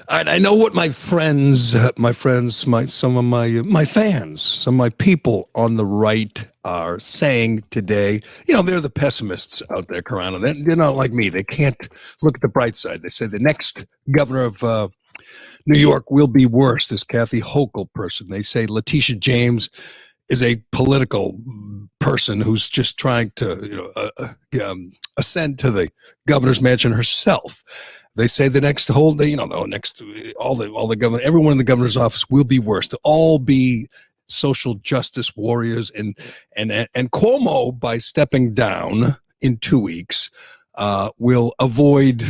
I know what my friends, some of my fans, some of my people on the right are saying today. You know, they're the pessimists out there, Carano. They're not like me. They can't look at the bright side. They say the next governor of New York will be worse. This Kathy Hochul person. They say Letitia James is a political person who's just trying to, ascend to the governor's mansion herself. They say the next all the governor, everyone in the governor's office will be worse. They'll all be social justice warriors, and Cuomo, by stepping down in 2 weeks, will avoid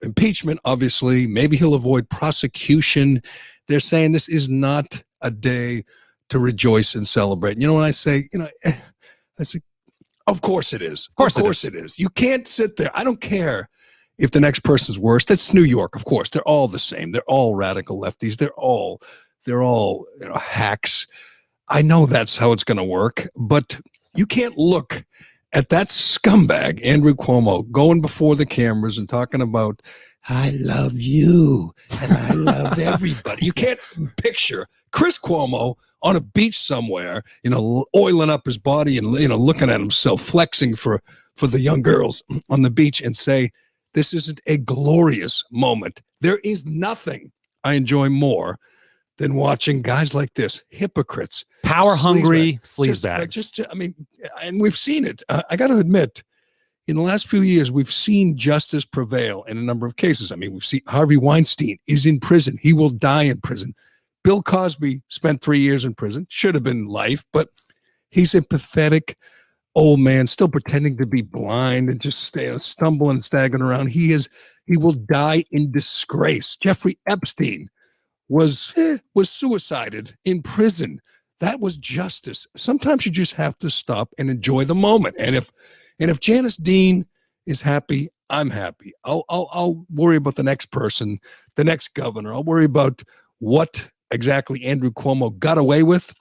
impeachment. Obviously, maybe he'll avoid prosecution. They're saying this is not a day to rejoice and celebrate. You know, when I say, I say, of course it is. Of course it is. You can't sit there. I don't care if the next person's worse. That's New York, of course. They're all the same. They're all radical lefties. They're all hacks. I know that's how it's going to work, but you can't look at that scumbag, Andrew Cuomo, going before the cameras and talking about, I love you and I love everybody. You can't picture Chris Cuomo on a beach somewhere, oiling up his body and, looking at himself, flexing for the young girls on the beach, and say, this isn't a glorious moment. There is nothing I enjoy more than watching guys like this, hypocrites, power-hungry sleazebags. And we've seen it. I got to admit, in the last few years, we've seen justice prevail in a number of cases. I mean, we've seen Harvey Weinstein is in prison. He will die in prison. Bill Cosby spent 3 years in prison. Should have been life, but he's a pathetic old man still pretending to be blind and just stumbling and staggering around. He will die in disgrace. Jeffrey Epstein was suicided in prison. That was justice. Sometimes you just have to stop and enjoy the moment. And if Janice Dean is happy, I'm happy. I'll worry about the next person, the next governor. I'll worry about what exactly Andrew Cuomo got away with.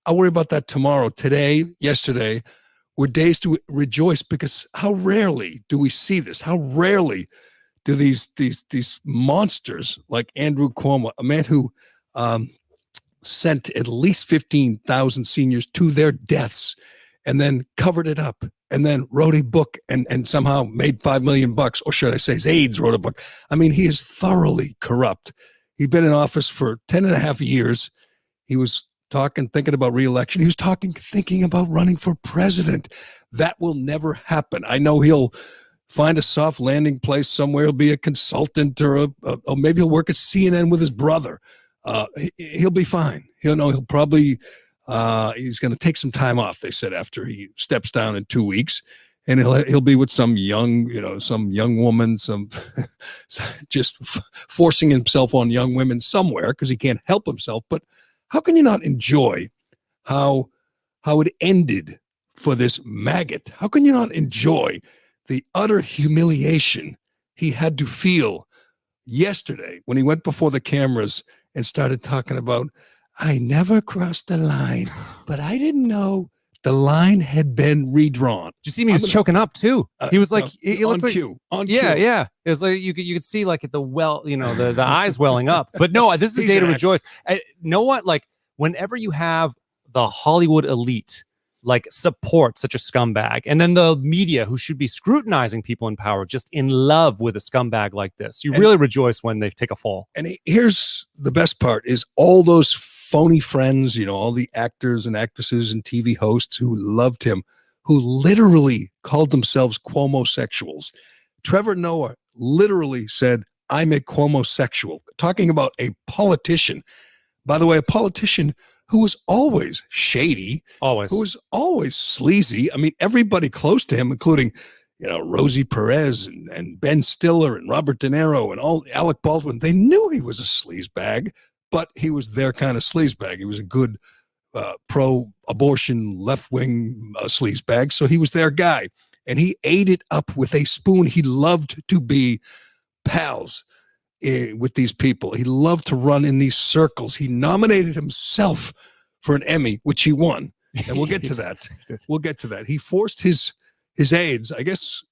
I'll worry about that tomorrow. Today, yesterday, were days to rejoice, because how rarely do we see this? How rarely do these monsters like Andrew Cuomo, a man who sent at least 15,000 seniors to their deaths and then covered it up and then wrote a book and somehow made $5 million, or should I say his aides wrote a book. I mean, he is thoroughly corrupt. He'd been in office for 10 and a half years. He was thinking about re-election. He was thinking about running for president. That will never happen. I know he'll find a soft landing place somewhere. He'll be a consultant, or maybe he'll work at CNN with his brother. He'll be fine. He'll probably, he's going to take some time off, they said, after he steps down in 2 weeks. And he'll be with some young woman, just forcing himself on young women somewhere, because he can't help himself. But how can you not enjoy how it ended for this maggot? How can you not enjoy the utter humiliation he had to feel yesterday when he went before the cameras and started talking about, I never crossed the line, but I didn't know the line had been redrawn. Did you see me? He was choking up too. He was like, he on looks like, cue. Yeah. It was like you could see like at the the eyes welling up. But no, this is a day to rejoice. Know what? Like, whenever you have the Hollywood elite like support such a scumbag, and then the media, who should be scrutinizing people in power, just in love with a scumbag like this, you really rejoice when they take a fall. And here's the best part: is all those phony friends, all the actors and actresses and TV hosts who loved him, who literally called themselves Cuomo-sexuals. Trevor Noah literally said, I'm a Cuomo-sexual, talking about a politician. By the way, a politician who was always shady, who was always sleazy. I mean, everybody close to him, including, Rosie Perez and Ben Stiller and Robert De Niro and Alec Baldwin, they knew he was a sleazebag, but he was their kind of sleazebag. He was a good pro-abortion, left-wing sleazebag, so he was their guy. And he ate it up with a spoon. He loved to be pals with these people. He loved to run in these circles. He nominated himself for an Emmy, which he won. And we'll get to that. We'll get to that. He forced his aides, I guess,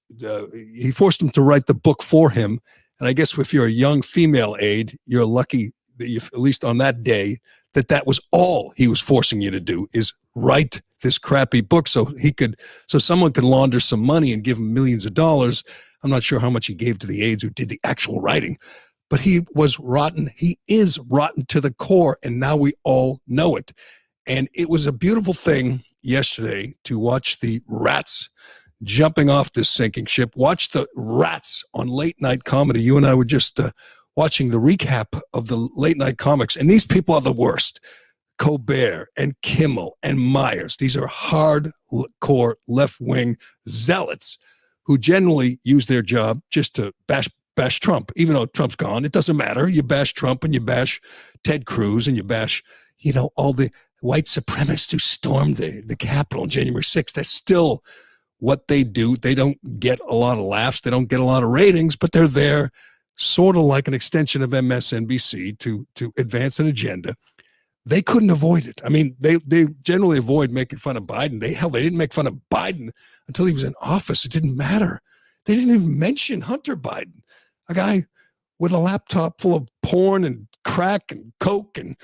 he forced them to write the book for him. And I guess if you're a young female aide, you're lucky that you, at least on that day, that was all he was forcing you to do, is write this crappy book so someone could launder some money and give him millions of dollars. I'm not sure how much he gave to the aides who did the actual writing, but he was rotten. He is rotten to the core, and now we all know it. And it was a beautiful thing yesterday to watch the rats jumping off this sinking ship. Watch the rats on late night comedy. You and I were just watching the recap of the late night comics, and these people are the worst. Colbert and Kimmel and Myers. These are hardcore left-wing zealots who generally use their job just to bash Trump. Even though Trump's gone, it doesn't matter. You bash Trump and you bash Ted Cruz and you bash, all the white supremacists who stormed the Capitol on January 6th. That's still what they do. They don't get a lot of laughs. They don't get a lot of ratings, but they're there sort of like an extension of MSNBC to advance an agenda. They couldn't avoid it. I mean, they generally avoid making fun of Biden. They didn't make fun of Biden until he was in office. It didn't matter. They didn't even mention Hunter Biden, a guy with a laptop full of porn and crack and coke, and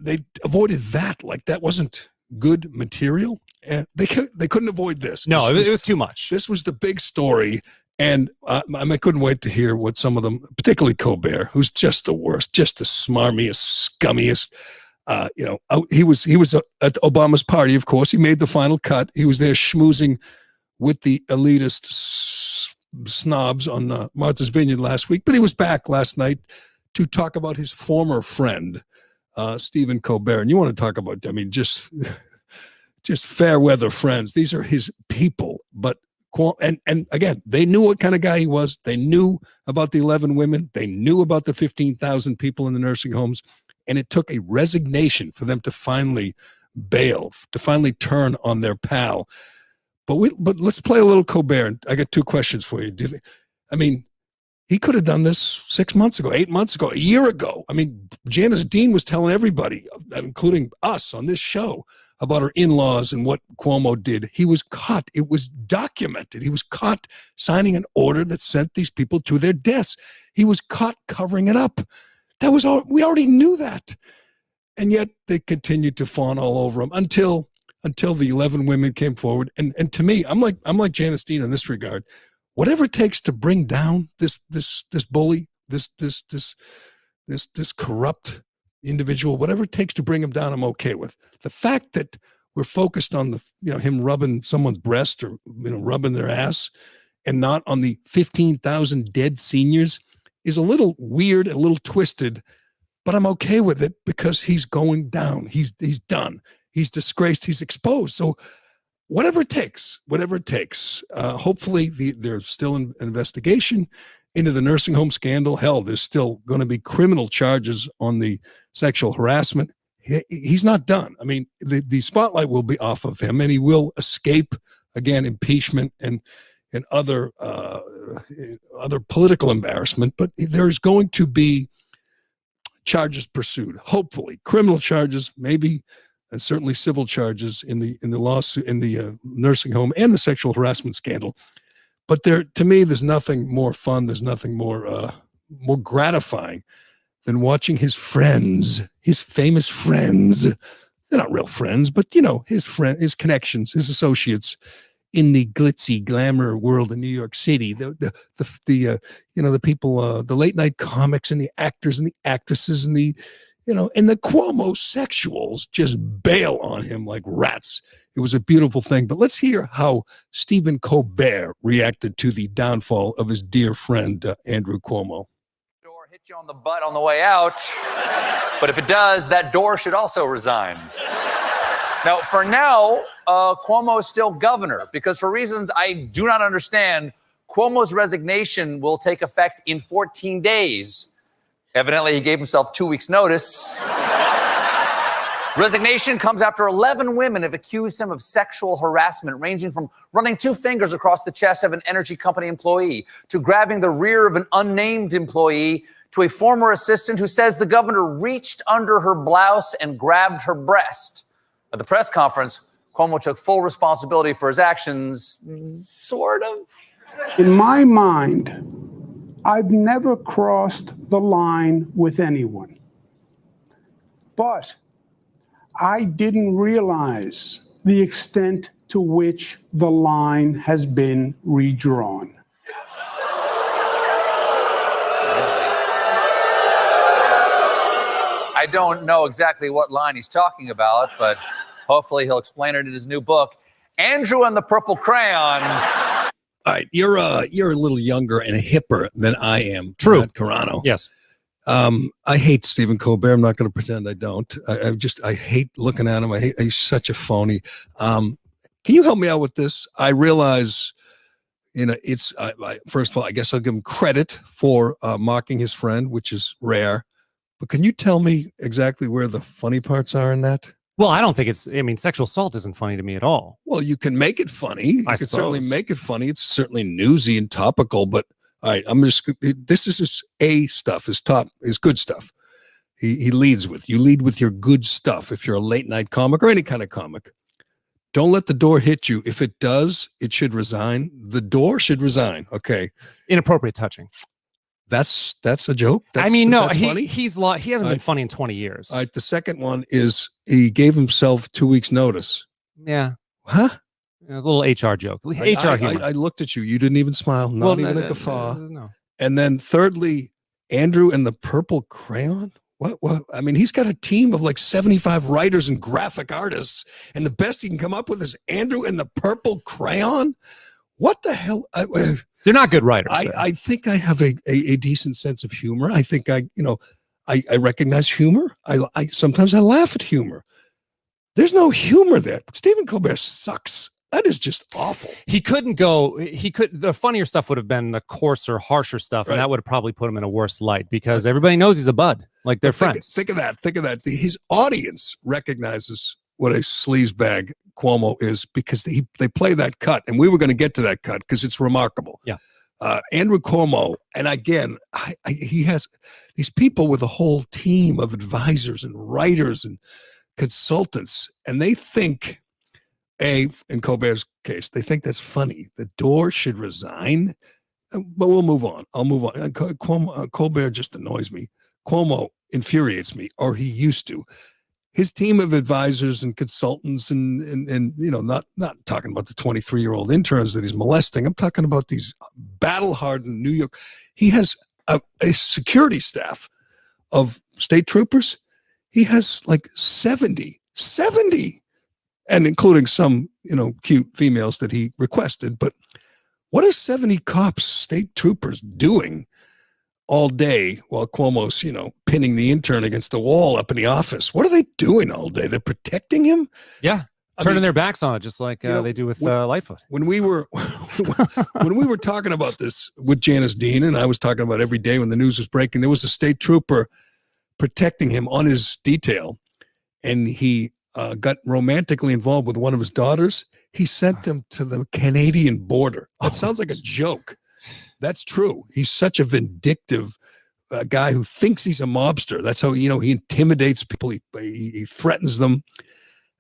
they avoided that like that wasn't good material. And they couldn't avoid this. No, it was too much. This was the big story. And I couldn't wait to hear what some of them, particularly Colbert, who's just the worst, just the smarmiest, scummiest. He was at Obama's party, of course. He made the final cut. He was there schmoozing with the elitist snobs on Martha's Vineyard last week. But he was back last night to talk about his former friend, Stephen Colbert. And you want to talk about, just fair weather friends. These are his people, but. And again, they knew what kind of guy he was. They knew about the 11 women. They knew about the 15,000 people in the nursing homes. And it took a resignation for them to finally bail, to finally turn on their pal. But let's play a little Colbert. I got two questions for you. He could have done this 6 months ago, 8 months ago, a year ago. Janice Dean was telling everybody, including us on this show, about her in-laws and what Cuomo did. He was caught. It was documented. He was caught signing an order that sent these people to their deaths. He was caught covering it up. That was all. We already knew that. And yet they continued to fawn all over him until the 11 women came forward. And to me, I'm like Janice Dean in this regard. Whatever it takes to bring down this bully, this corrupt individual, whatever it takes to bring him down, I'm okay with. The fact that we're focused on him rubbing someone's breast or rubbing their ass and not on the 15,000 dead seniors is a little weird, a little twisted, but I'm okay with it because he's going down. He's done. He's disgraced. He's exposed. So whatever it takes, hopefully there's still an investigation into the nursing home scandal. Hell, there's still going to be criminal charges on the sexual harassment. He's not done. The spotlight will be off of him, and he will escape, again, impeachment and other political embarrassment. But there's going to be charges pursued, hopefully criminal charges, maybe, and certainly civil charges in the lawsuit, in the nursing home and the sexual harassment scandal. But to me, there's nothing more fun. There's nothing more gratifying than watching his friends, his famous friends. They're not real friends, but his connections, his associates in the glitzy glamour world in New York City. The people, the late night comics and the actors and the actresses and the Cuomo sexuals just bail on him like rats. It was a beautiful thing. But let's hear how Stephen Colbert reacted to the downfall of his dear friend, Andrew Cuomo. Door hit you on the butt on the way out. But if it does, that door should also resign. Now, for now, Cuomo is still governor because for reasons I do not understand, Cuomo's resignation will take effect in 14 days. Evidently, he gave himself 2 weeks' notice. Resignation comes after 11 women have accused him of sexual harassment, ranging from running 2 fingers across the chest of an energy company employee to grabbing the rear of an unnamed employee to a former assistant who says the governor reached under her blouse and grabbed her breast. At the press conference, Cuomo took full responsibility for his actions, sort of. In my mind, I've never crossed the line with anyone. But I didn't realize the extent to which the line has been redrawn. I don't know exactly what line he's talking about, but hopefully he'll explain it in his new book, Andrew and the Purple Crayon. All right, you're a little younger and hipper than I am. True. Matt Carano. Yes. I hate Stephen Colbert. I'm not going to pretend I don't. I hate looking at him. He's such a phony. Can you help me out with this? I realize, it's first of all, I guess I'll give him credit for mocking his friend, which is rare. But can you tell me exactly where the funny parts are in that? Well, I don't think sexual assault isn't funny to me at all. Well, you can make it funny. You can certainly make it funny. It's certainly newsy and topical, but all right, this is his A stuff, his good stuff. He leads with, you lead with your good stuff. If you're a late night comic or any kind of comic, don't let the door hit you. If it does, it should resign. The door should resign. Okay. Inappropriate touching. That's a joke. No, funny. He hasn't been funny in 20 years. All right. The second one is he gave himself 2 weeks notice. Yeah. Huh? A little HR joke. HR humor. I looked at you. You didn't even smile. Not even a guffaw. No. And then thirdly, Andrew and the Purple Crayon. What? I mean, he's got a team of like 75 writers and graphic artists, and the best he can come up with is Andrew and the Purple Crayon. What the hell? They're not good writers. I think I have a decent sense of humor. I think I recognize humor. I sometimes I laugh at humor. There's no humor there. Stephen Colbert sucks. That is just awful. The funnier stuff would have been the coarser, harsher stuff, right. And that would have probably put him in a worse light because everybody knows he's a bud. Like they're friends. Think of that. His audience recognizes what a sleazebag Cuomo is because they play that cut, and we were going to get to that cut because it's remarkable. Yeah. Andrew Cuomo, and again, he has these people with a whole team of advisors and writers and consultants, and they think, in Colbert's case, they think that's funny. The door should resign, but we'll move on. I'll move on. Colbert just annoys me. Cuomo infuriates me, or he used to. His team of advisors and consultants and not talking about the 23-year-old interns that he's molesting. I'm talking about these battle-hardened New York. He has a security staff of state troopers. He has like 70, and including some, cute females that he requested. But what are 70 cops, state troopers doing all day while Cuomo's, pinning the intern against the wall up in the office? What are they doing all day? They're protecting him? Yeah. Turning their backs on it, just like they do with Lightfoot. When we were talking about this with Janice Dean, and I was talking about every day when the news was breaking, there was a state trooper protecting him on his detail, and he got romantically involved with one of his daughters. He sent them to the Canadian border. That sounds like a joke. That's true. He's such a vindictive guy who thinks he's a mobster. That's how, he intimidates people. He threatens them,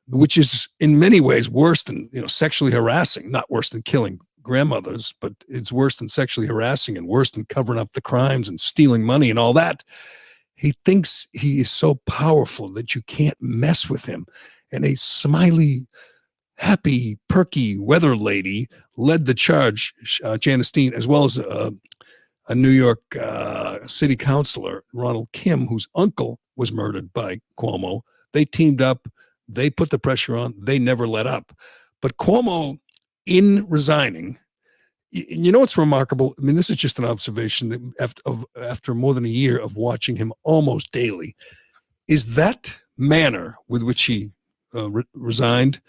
which is in many ways worse than, sexually harassing, not worse than killing grandmothers, but it's worse than sexually harassing and worse than covering up the crimes and stealing money and all that. He thinks he is so powerful that you can't mess with him. And a smiley, happy, perky weather lady led the charge, Janice Dean, as well as a New York city councilor, Ronald Kim, whose uncle was murdered by Cuomo. They teamed up. They put the pressure on. They never let up. But Cuomo, in resigning, what's remarkable? I mean, this is just an observation that after more than a year of watching him almost daily, is that manner with which he resigned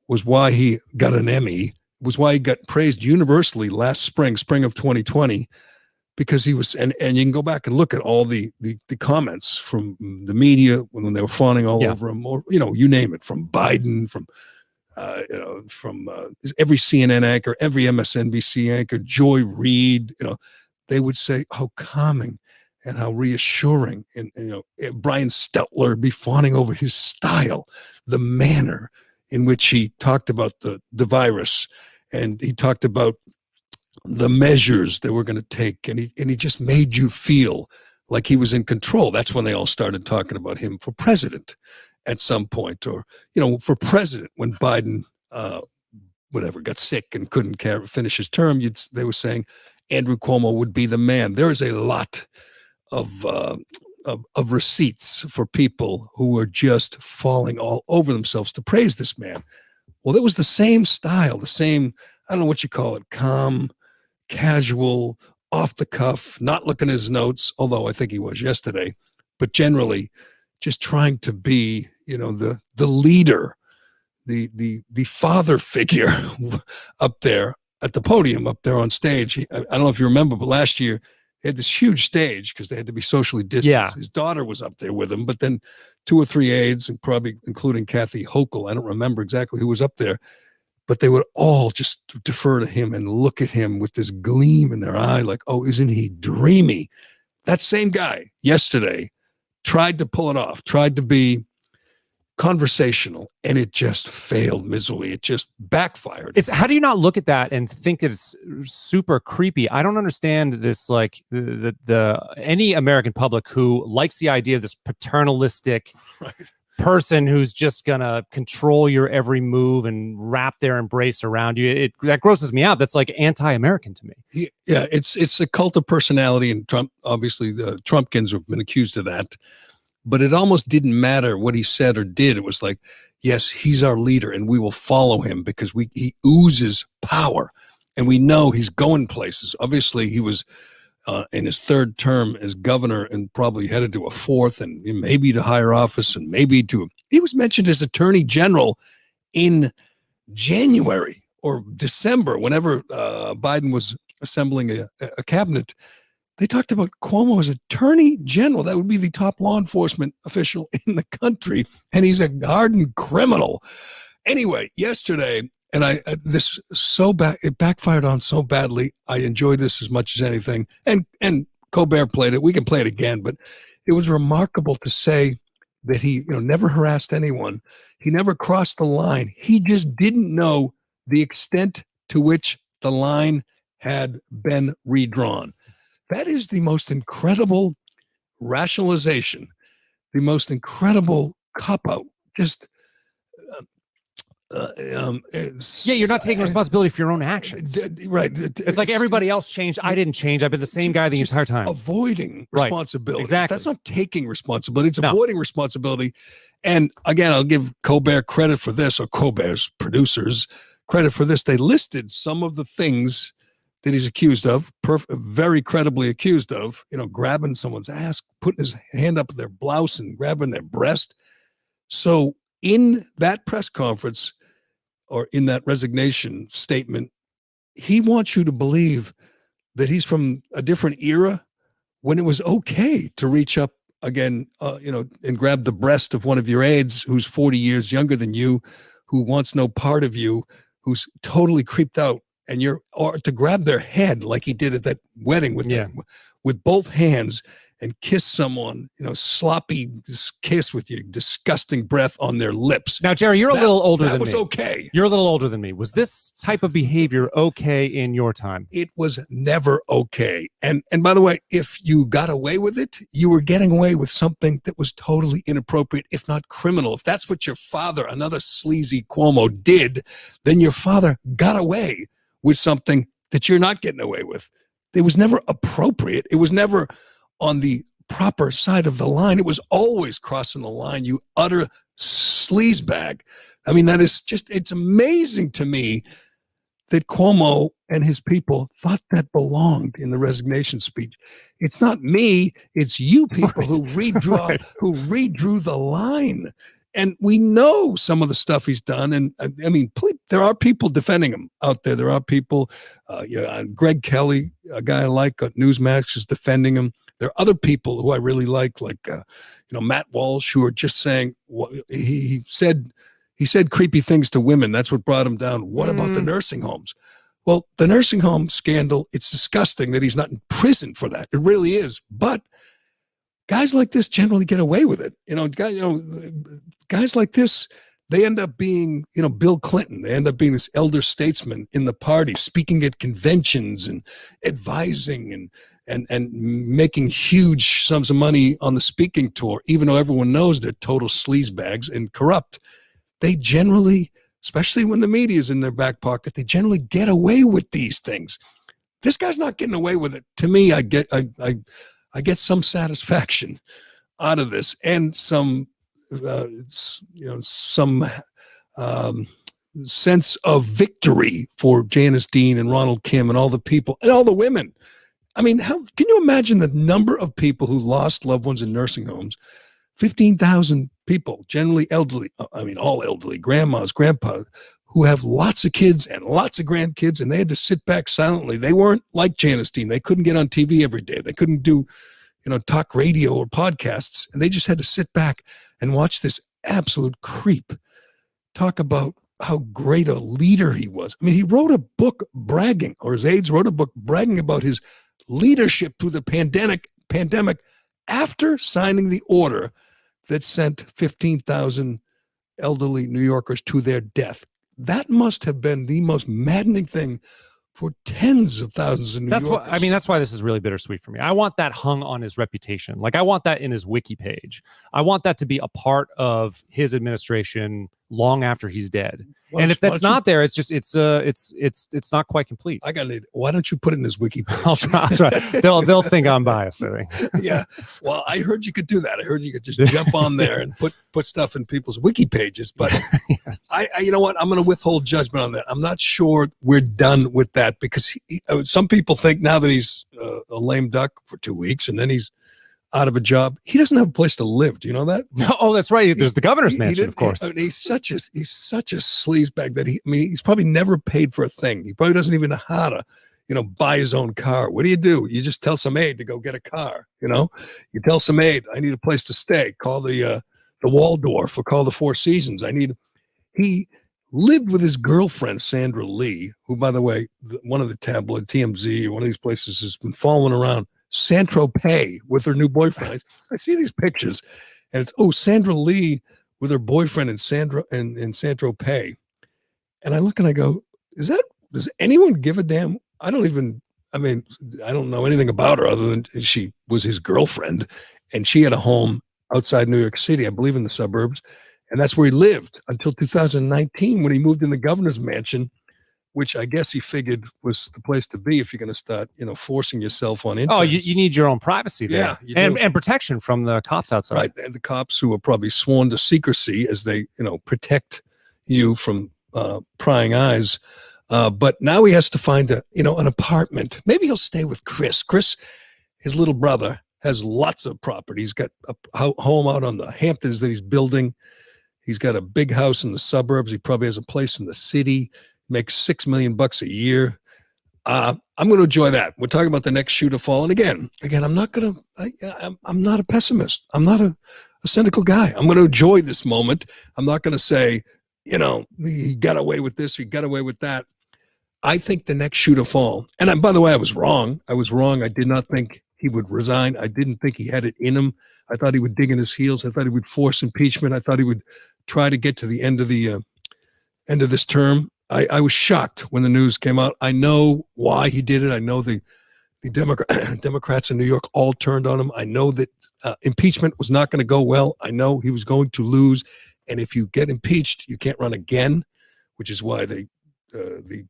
was why he got an Emmy, was why he got praised universally last spring of 2020, because he was, and you can go back and look at all the comments from the media when they were fawning all over him, or, you name it, from Biden, from every CNN anchor, every MSNBC anchor, Joy Reid, they would say how calming and how reassuring, and Brian Stelter be fawning over his style, the manner in which he talked about the virus, and he talked about the measures they were going to take, and he just made you feel like he was in control. That's when they all started talking about him for president at some point, or for president when Biden got sick and couldn't finish his term. They were saying Andrew Cuomo would be the man. There is a lot of receipts for people who are just falling all over themselves to praise this man. Well, it was the same style, the same, I don't know what you call it, calm, casual, off the cuff, not looking at his notes, although I think he was yesterday, but generally just trying to be, the leader, the father figure up there at the podium, up there on stage. I don't know if you remember, but last year they had this huge stage because they had to be socially distanced. Yeah. His daughter was up there with him, but then 2 or 3 aides, and probably including Kathy Hochul, I don't remember exactly who was up there, but they would all just defer to him and look at him with this gleam in their eye like, oh, isn't he dreamy? That same guy yesterday tried to pull it off, tried to be conversational, and it just failed miserably. It just backfired. How do you not look at that and think that it's super creepy? I don't understand this, like the any American public who likes the idea of this paternalistic person who's just gonna control your every move and wrap their embrace around you. That grosses me out. That's like anti-American to me. Yeah, it's a cult of personality, and Trump, obviously the Trumpkins have been accused of that. But it almost didn't matter what he said or did. It was like, yes, he's our leader and we will follow him because he oozes power and we know he's going places. Obviously, he was in his 3rd term as governor and probably headed to a 4th and maybe to higher office and maybe he was mentioned as attorney general in January or December, whenever Biden was assembling a cabinet. They talked about Cuomo as attorney general. That would be the top law enforcement official in the country, and he's a hardened criminal. Anyway, yesterday, and it backfired on so badly. I enjoyed this as much as anything, and Colbert played it. We can play it again, but it was remarkable to say that he, never harassed anyone. He never crossed the line. He just didn't know the extent to which the line had been redrawn. That is the most incredible rationalization, the most incredible cop-out. Just, you're not taking responsibility for your own actions. Right. It's like everybody else changed. I didn't change. I've been the same guy the entire time. Avoiding responsibility. Exactly. That's not taking responsibility. It's avoiding responsibility. And again, I'll give Colbert credit for this, or Colbert's producers credit for this. They listed some of the things that he's accused of, very credibly accused of, grabbing someone's ass, putting his hand up their blouse and grabbing their breast. So in that press conference or in that resignation statement, he wants you to believe that he's from a different era when it was okay to reach up again, and grab the breast of one of your aides who's 40 years younger than you, who wants no part of you, who's totally creeped out. And or to grab their head like he did at that wedding with both hands and kiss someone, sloppy kiss with your disgusting breath on their lips. Now, Gerry, you're a little older than me. That was okay. You're a little older than me. Was this type of behavior okay in your time? It was never okay. And by the way, if you got away with it, you were getting away with something that was totally inappropriate, if not criminal. If that's what your father, another sleazy Cuomo, did, then your father got away with something that you're not getting away with. It was never appropriate. It was never on the proper side of the line. It was always crossing the line, you utter sleazebag. I mean, it's amazing to me that Cuomo and his people thought that belonged in the resignation speech. It's not me, it's you people who redrew the line. And we know some of the stuff he's done. And I mean, there are people defending him out there. There are people, Greg Kelly, a guy I like at Newsmax, is defending him. There are other people who I really like Matt Walsh, who are just saying, he said creepy things to women. That's what brought him down. What about the nursing homes? Well, the nursing home scandal, it's disgusting that he's not in prison for that. It really is. But guys like this generally get away with it. Guys like this, they end up being, Bill Clinton. They end up being this elder statesman in the party, speaking at conventions and advising and making huge sums of money on the speaking tour, even though everyone knows they're total sleazebags and corrupt. They generally, especially when the media is in their back pocket, they generally get away with these things. This guy's not getting away with it. To me, I get some satisfaction out of this, and some sense of victory for Janice Dean and Ronald Kim and all the people and all the women. I mean, how can you imagine the number of people who lost loved ones in nursing homes? 15,000 people, generally elderly. I mean, all elderly, grandmas, grandpas, who have lots of kids and lots of grandkids, and they had to sit back silently. They weren't like Janice Dean. They couldn't get on TV every day. They couldn't do, talk radio or podcasts, and they just had to sit back and watch this absolute creep talk about how great a leader he was. I mean, he wrote a book bragging, or his aides wrote a book bragging about his leadership through the pandemic after signing the order that sent 15,000 elderly New Yorkers to their death. That must have been the most maddening thing for tens of thousands of New Yorkers. That's why this is really bittersweet for me. I want that hung on his reputation. Like, I want that in his wiki page. I want that to be a part of his administration long after he's dead. And if that's not there, it's just it's not quite complete. Why don't you put it in his wiki page? I'll try. They'll think I'm biased, I think. Yeah. Well, I heard you could do that. I heard you could just jump on there and put stuff in people's wiki pages. But yes. You know what? I'm going to withhold judgment on that. I'm not sure we're done with that, because some people think now that he's a lame duck for 2 weeks and then he's out of a job, he doesn't have a place to live. Do you know that? No, oh, that's right. There's the governor's mansion, of course. I mean, he's such a sleazebag that he's probably never paid for a thing. He probably doesn't even know how to, buy his own car. What do? You just tell some aide to go get a car. You tell some aide, I need a place to stay. Call the Waldorf or call the Four Seasons. He lived with his girlfriend, Sandra Lee, who, by the way, one of the tabloid, TMZ, or one of these places, has been following around Saint-Tropez with her new boyfriend. I see these pictures, and it's Sandra Lee with her boyfriend in Saint-Tropez. And I look and I go, does anyone give a damn? I don't know anything about her other than she was his girlfriend, and she had a home outside New York City, I believe in the suburbs, and that's where he lived until 2019 when he moved in the governor's mansion, which I guess he figured was the place to be if you're going to start, forcing yourself on interns. Oh, you need your own privacy there. Yeah, and protection from the cops outside. Right, and the cops who are probably sworn to secrecy as they, protect you from prying eyes. But now he has to find an apartment. Maybe he'll stay with Chris. Chris, his little brother, has lots of property. He's got a home out on the Hamptons that he's building. He's got a big house in the suburbs. He probably has a place in the city. Makes $6 million a year. I'm going to enjoy that. We're talking about the next shoe to fall. And again, I'm not a pessimist. I'm not a cynical guy. I'm going to enjoy this moment. I'm not going to say, he got away with this, he got away with that. I think the next shoe to fall, and by the way, I was wrong. I did not think he would resign. I didn't think he had it in him. I thought he would dig in his heels. I thought he would force impeachment. I thought he would try to get to the end of this term. I was shocked when the news came out. I know why he did it. I know the Democrats in New York all turned on him. I know that impeachment was not going to go well. I know he was going to lose. And if you get impeached, you can't run again, which is why the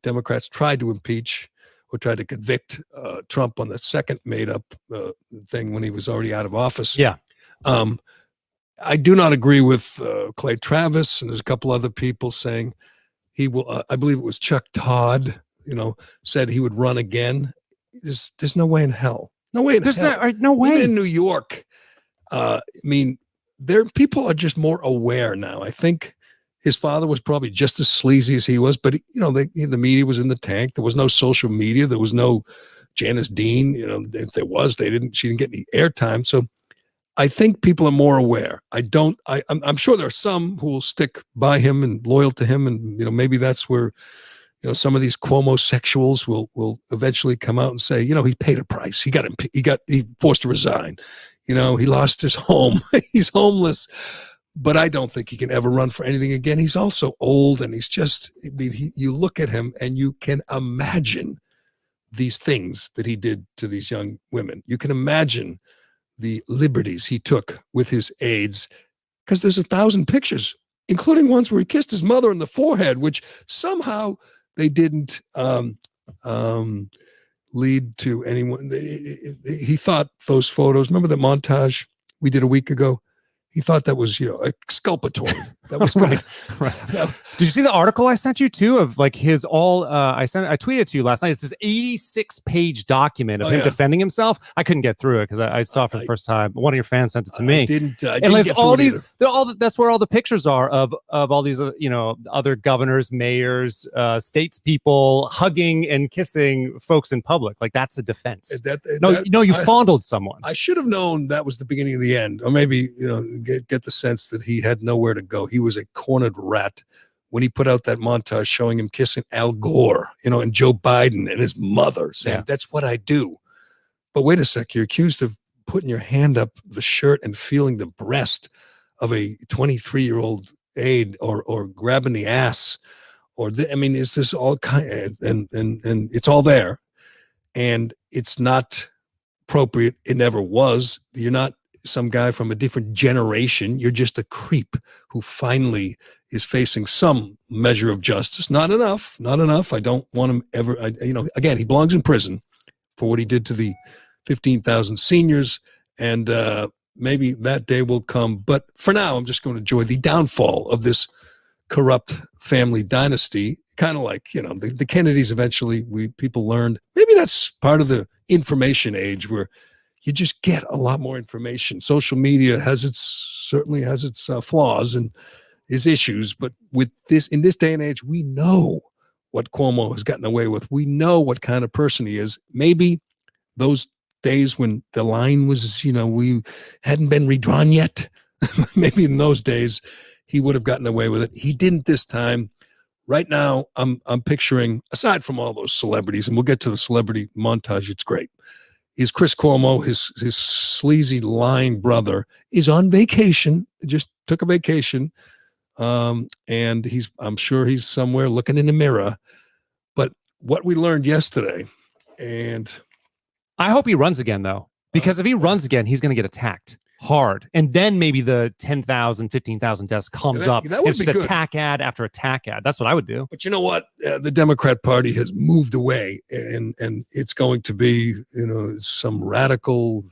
Democrats tried to impeach or tried to convict Trump on the second made-up thing when he was already out of office. Yeah. I do not agree with Clay Travis, and there's a couple other people saying he will. I believe it was Chuck Todd, said he would run again. There's no way in hell. No way in hell. No way. Even in New York, people are just more aware now. I think his father was probably just as sleazy as he was, but the media was in the tank. There was no social media. There was no Janice Dean. If there was, she didn't get any airtime. So I think people are more aware. I'm sure there are some who will stick by him and loyal to him. And, maybe that's where, some of these Cuomo sexuals will eventually come out and say, he paid a price. He forced to resign. He lost his home. He's homeless. but I don't think he can ever run for anything again. He's also old, and he's just, I mean, you look at him and you can imagine these things that he did to these young women. You can imagine the liberties he took with his aides, because there's 1,000 pictures, including ones where he kissed his mother on the forehead, which somehow they didn't lead to anyone. He thought those photos, remember the montage we did a week ago? He thought that was, exculpatory. That was right. Did you see the article I sent you too of like his I tweeted to you last night. It's this 86-page document of him defending himself. I couldn't get through it because I saw it for the first time. One of your fans sent it to me. I didn't and like get all through it these, that's where all the pictures are of all these, other governors, mayors, statespeople hugging and kissing folks in public. Like that's a defense. You fondled someone. I should have known that was the beginning of the end, or maybe, get the sense that he had nowhere to go. He was a cornered rat when he put out that montage showing him kissing Al Gore, and Joe Biden and his mother, saying, that's what I do. But wait a sec, you're accused of putting your hand up the shirt and feeling the breast of a 23-year-old aide, or grabbing the ass, is this all kind and it's all there, and it's not appropriate. It never was. You're not some guy from a different generation. You're just a creep who finally is facing some measure of justice. Not enough. I don't want him ever. Again, he belongs in prison for what he did to the 15,000 seniors, and maybe that day will come. But for now, I'm just going to enjoy the downfall of this corrupt family dynasty. Kind of like, the Kennedys. Eventually, people learned. Maybe that's part of the information age where you just get a lot more information. Social media certainly has its flaws and its issues, but in this day and age, we know what Cuomo has gotten away with. We know what kind of person he is. Maybe those days when the line was, we hadn't been redrawn yet. Maybe in those days he would have gotten away with it. He didn't this time. Right now, I'm picturing, aside from all those celebrities, and we'll get to the celebrity montage. It's great. Is Chris Cuomo, his sleazy, lying brother, is on vacation. Just took a vacation, and I'm sure he's somewhere looking in the mirror. But what we learned yesterday, and I hope he runs again, though, because if he runs again, he's going to get attacked hard, and then maybe the 10,000, 15,000 deaths comes up. It's just attack ad after attack ad. That's what I would do. But you know what? The Democrat Party has moved away, and it's going to be, some radical,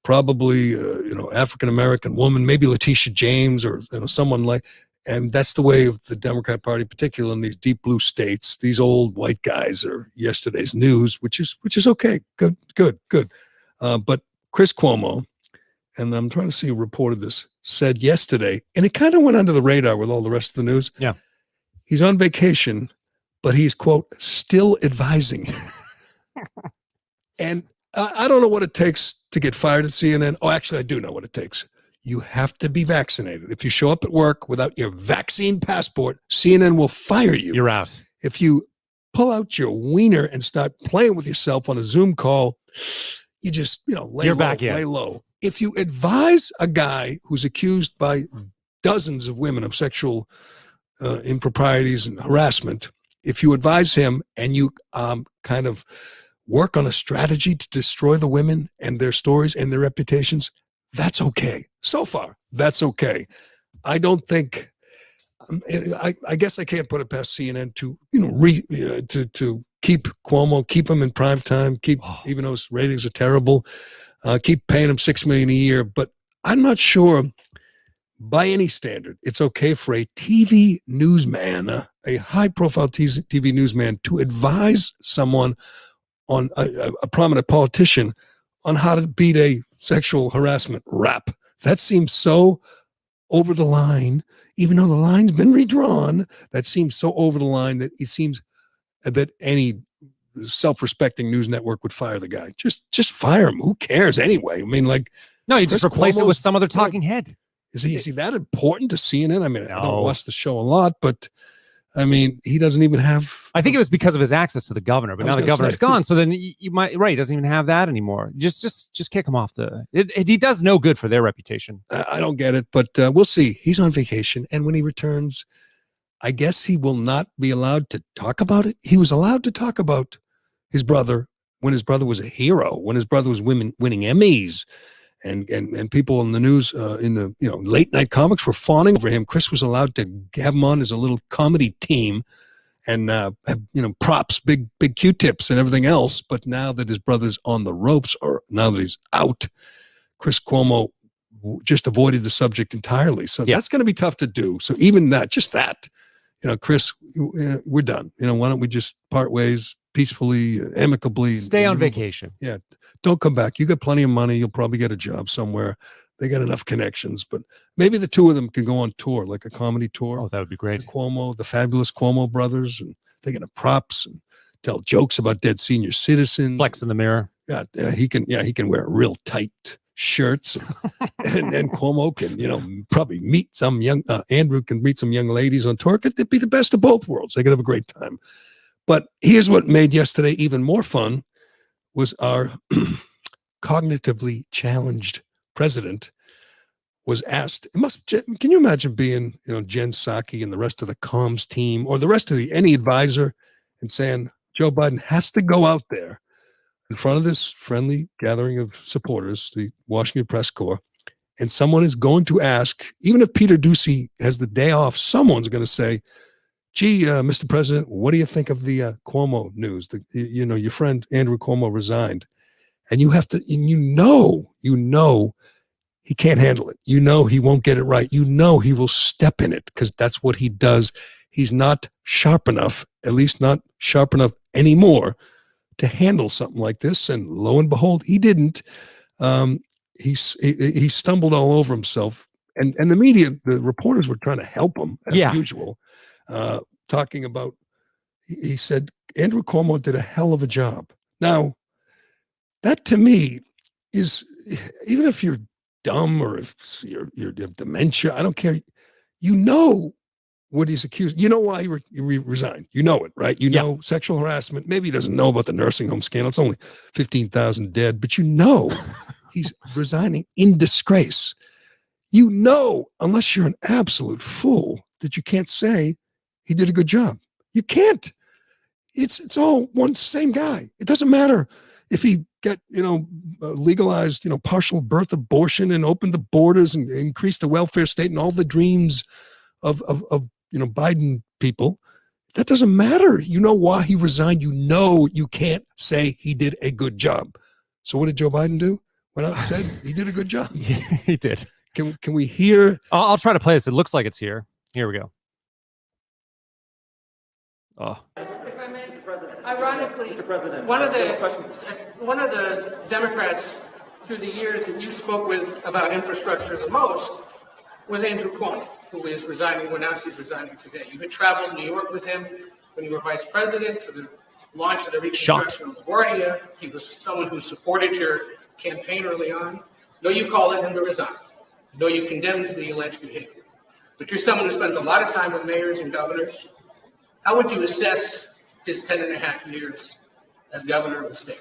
probably, African American woman, maybe Letitia James, or someone like. And that's the way of the Democrat Party, particularly in these deep blue states. These old white guys are yesterday's news, which is okay. Good. But Chris Cuomo, and I'm trying to see who reported this, said yesterday, and it kind of went under the radar with all the rest of the news. Yeah. He's on vacation, but he's, quote, still advising. And I don't know what it takes to get fired at CNN. Oh, actually, I do know what it takes. You have to be vaccinated. If you show up at work without your vaccine passport, CNN will fire you. You're out. If you pull out your wiener and start playing with yourself on a Zoom call, you just, lay low. If you advise a guy who's accused by dozens of women of sexual improprieties and harassment, if you advise him and you kind of work on a strategy to destroy the women and their stories and their reputations, that's okay. So far, that's okay. I don't think. I guess I can't put it past CNN to to keep Cuomo, keep him in prime time, even though his ratings are terrible, keep paying him $6 million a year. But I'm not sure, by any standard, it's okay for a TV newsman, a high-profile TV newsman, to advise someone on a prominent politician on how to beat a sexual harassment rap. That seems so over the line, even though the line's been redrawn. That seems so over the line that it seems that any self-respecting news network would fire the guy. Just fire him. Who cares anyway? No, you just replace it with some other talking head. Is he that important to CNN? I don't watch the show a lot, but I mean, he doesn't even have. I think it was because of his access to the governor, but I now was the gonna governor's say. gone. So then you might, right, he doesn't even have that anymore. Just kick him off he does no good for their reputation. I don't get it, but we'll see. He's on vacation, and when he returns, I guess he will not be allowed to talk about it. He was allowed to talk about his brother when his brother was a hero, when his brother was winning Emmys, and people in the news, in the late night comics were fawning over him. Chris was allowed to have him on as a little comedy team, and have props, big Q-tips and everything else. But now that his brother's on the ropes, or now that he's out, Chris Cuomo just avoided the subject entirely. So that's going to be tough to do. So even that, just that, Chris, we're done. Why don't we just part ways peacefully, amicably? Stay on vacation. Yeah. Don't come back. You got plenty of money. You'll probably get a job somewhere. They got enough connections, but maybe the two of them can go on tour, like a comedy tour. Oh, that would be great. The fabulous Cuomo brothers, and they can have props and tell jokes about dead senior citizens. Flex in the mirror. Yeah, he can wear real tight shirts, and Cuomo can, probably meet some young, Andrew can meet some young ladies on tour. It'd be the best of both worlds. They could have a great time. But here's what made yesterday even more fun was our cognitively challenged president was asked. Can you imagine being, Jen Psaki and the rest of the comms team, or the rest of any advisor, and saying Joe Biden has to go out there in front of this friendly gathering of supporters, the Washington Press Corps, and someone is going to ask, even if Peter Doocy has the day off, someone's going to say, gee, Mr. President, what do you think of the Cuomo news? Your friend Andrew Cuomo resigned. And you have to, and he can't handle it. He won't get it right. He will step in it, because that's what he does. He's not sharp enough, at least not sharp enough anymore, to handle something like this. And lo and behold, he didn't. He stumbled all over himself. And the media, the reporters were trying to help him as usual. Talking about, he said, Andrew Cuomo did a hell of a job. Now, that to me is, even if you're dumb or if you have dementia, I don't care. What he's accused. You know why he resigned. You know it, right? Sexual harassment. Maybe he doesn't know about the nursing home scandal. It's only 15,000 dead, but he's resigning in disgrace. Unless you're an absolute fool, that you can't say he did a good job. You can't. It's all one same guy. It doesn't matter if he got, legalized, partial birth abortion and opened the borders and increased the welfare state and all the dreams of Biden people. That doesn't matter. You know why he resigned. You can't say he did a good job. So what did Joe Biden do? Went out and said he did a good job. He did. Can we hear? I'll try to play this. It looks like it's here. Here we go. Oh. If I may, ironically, Mr. President, one of the Democrats through the years that you spoke with about infrastructure the most was Andrew Cuomo, who is resigning, well, now he's resigning today. You had traveled New York with him when you were vice president for the launch of the reconstruction of LaGuardia. He was someone who supported your campaign early on. No, you called on him to resign. No, you condemned the alleged behavior. But you're someone who spends a lot of time with mayors and governors. How would you assess his 10.5 years as governor of the state?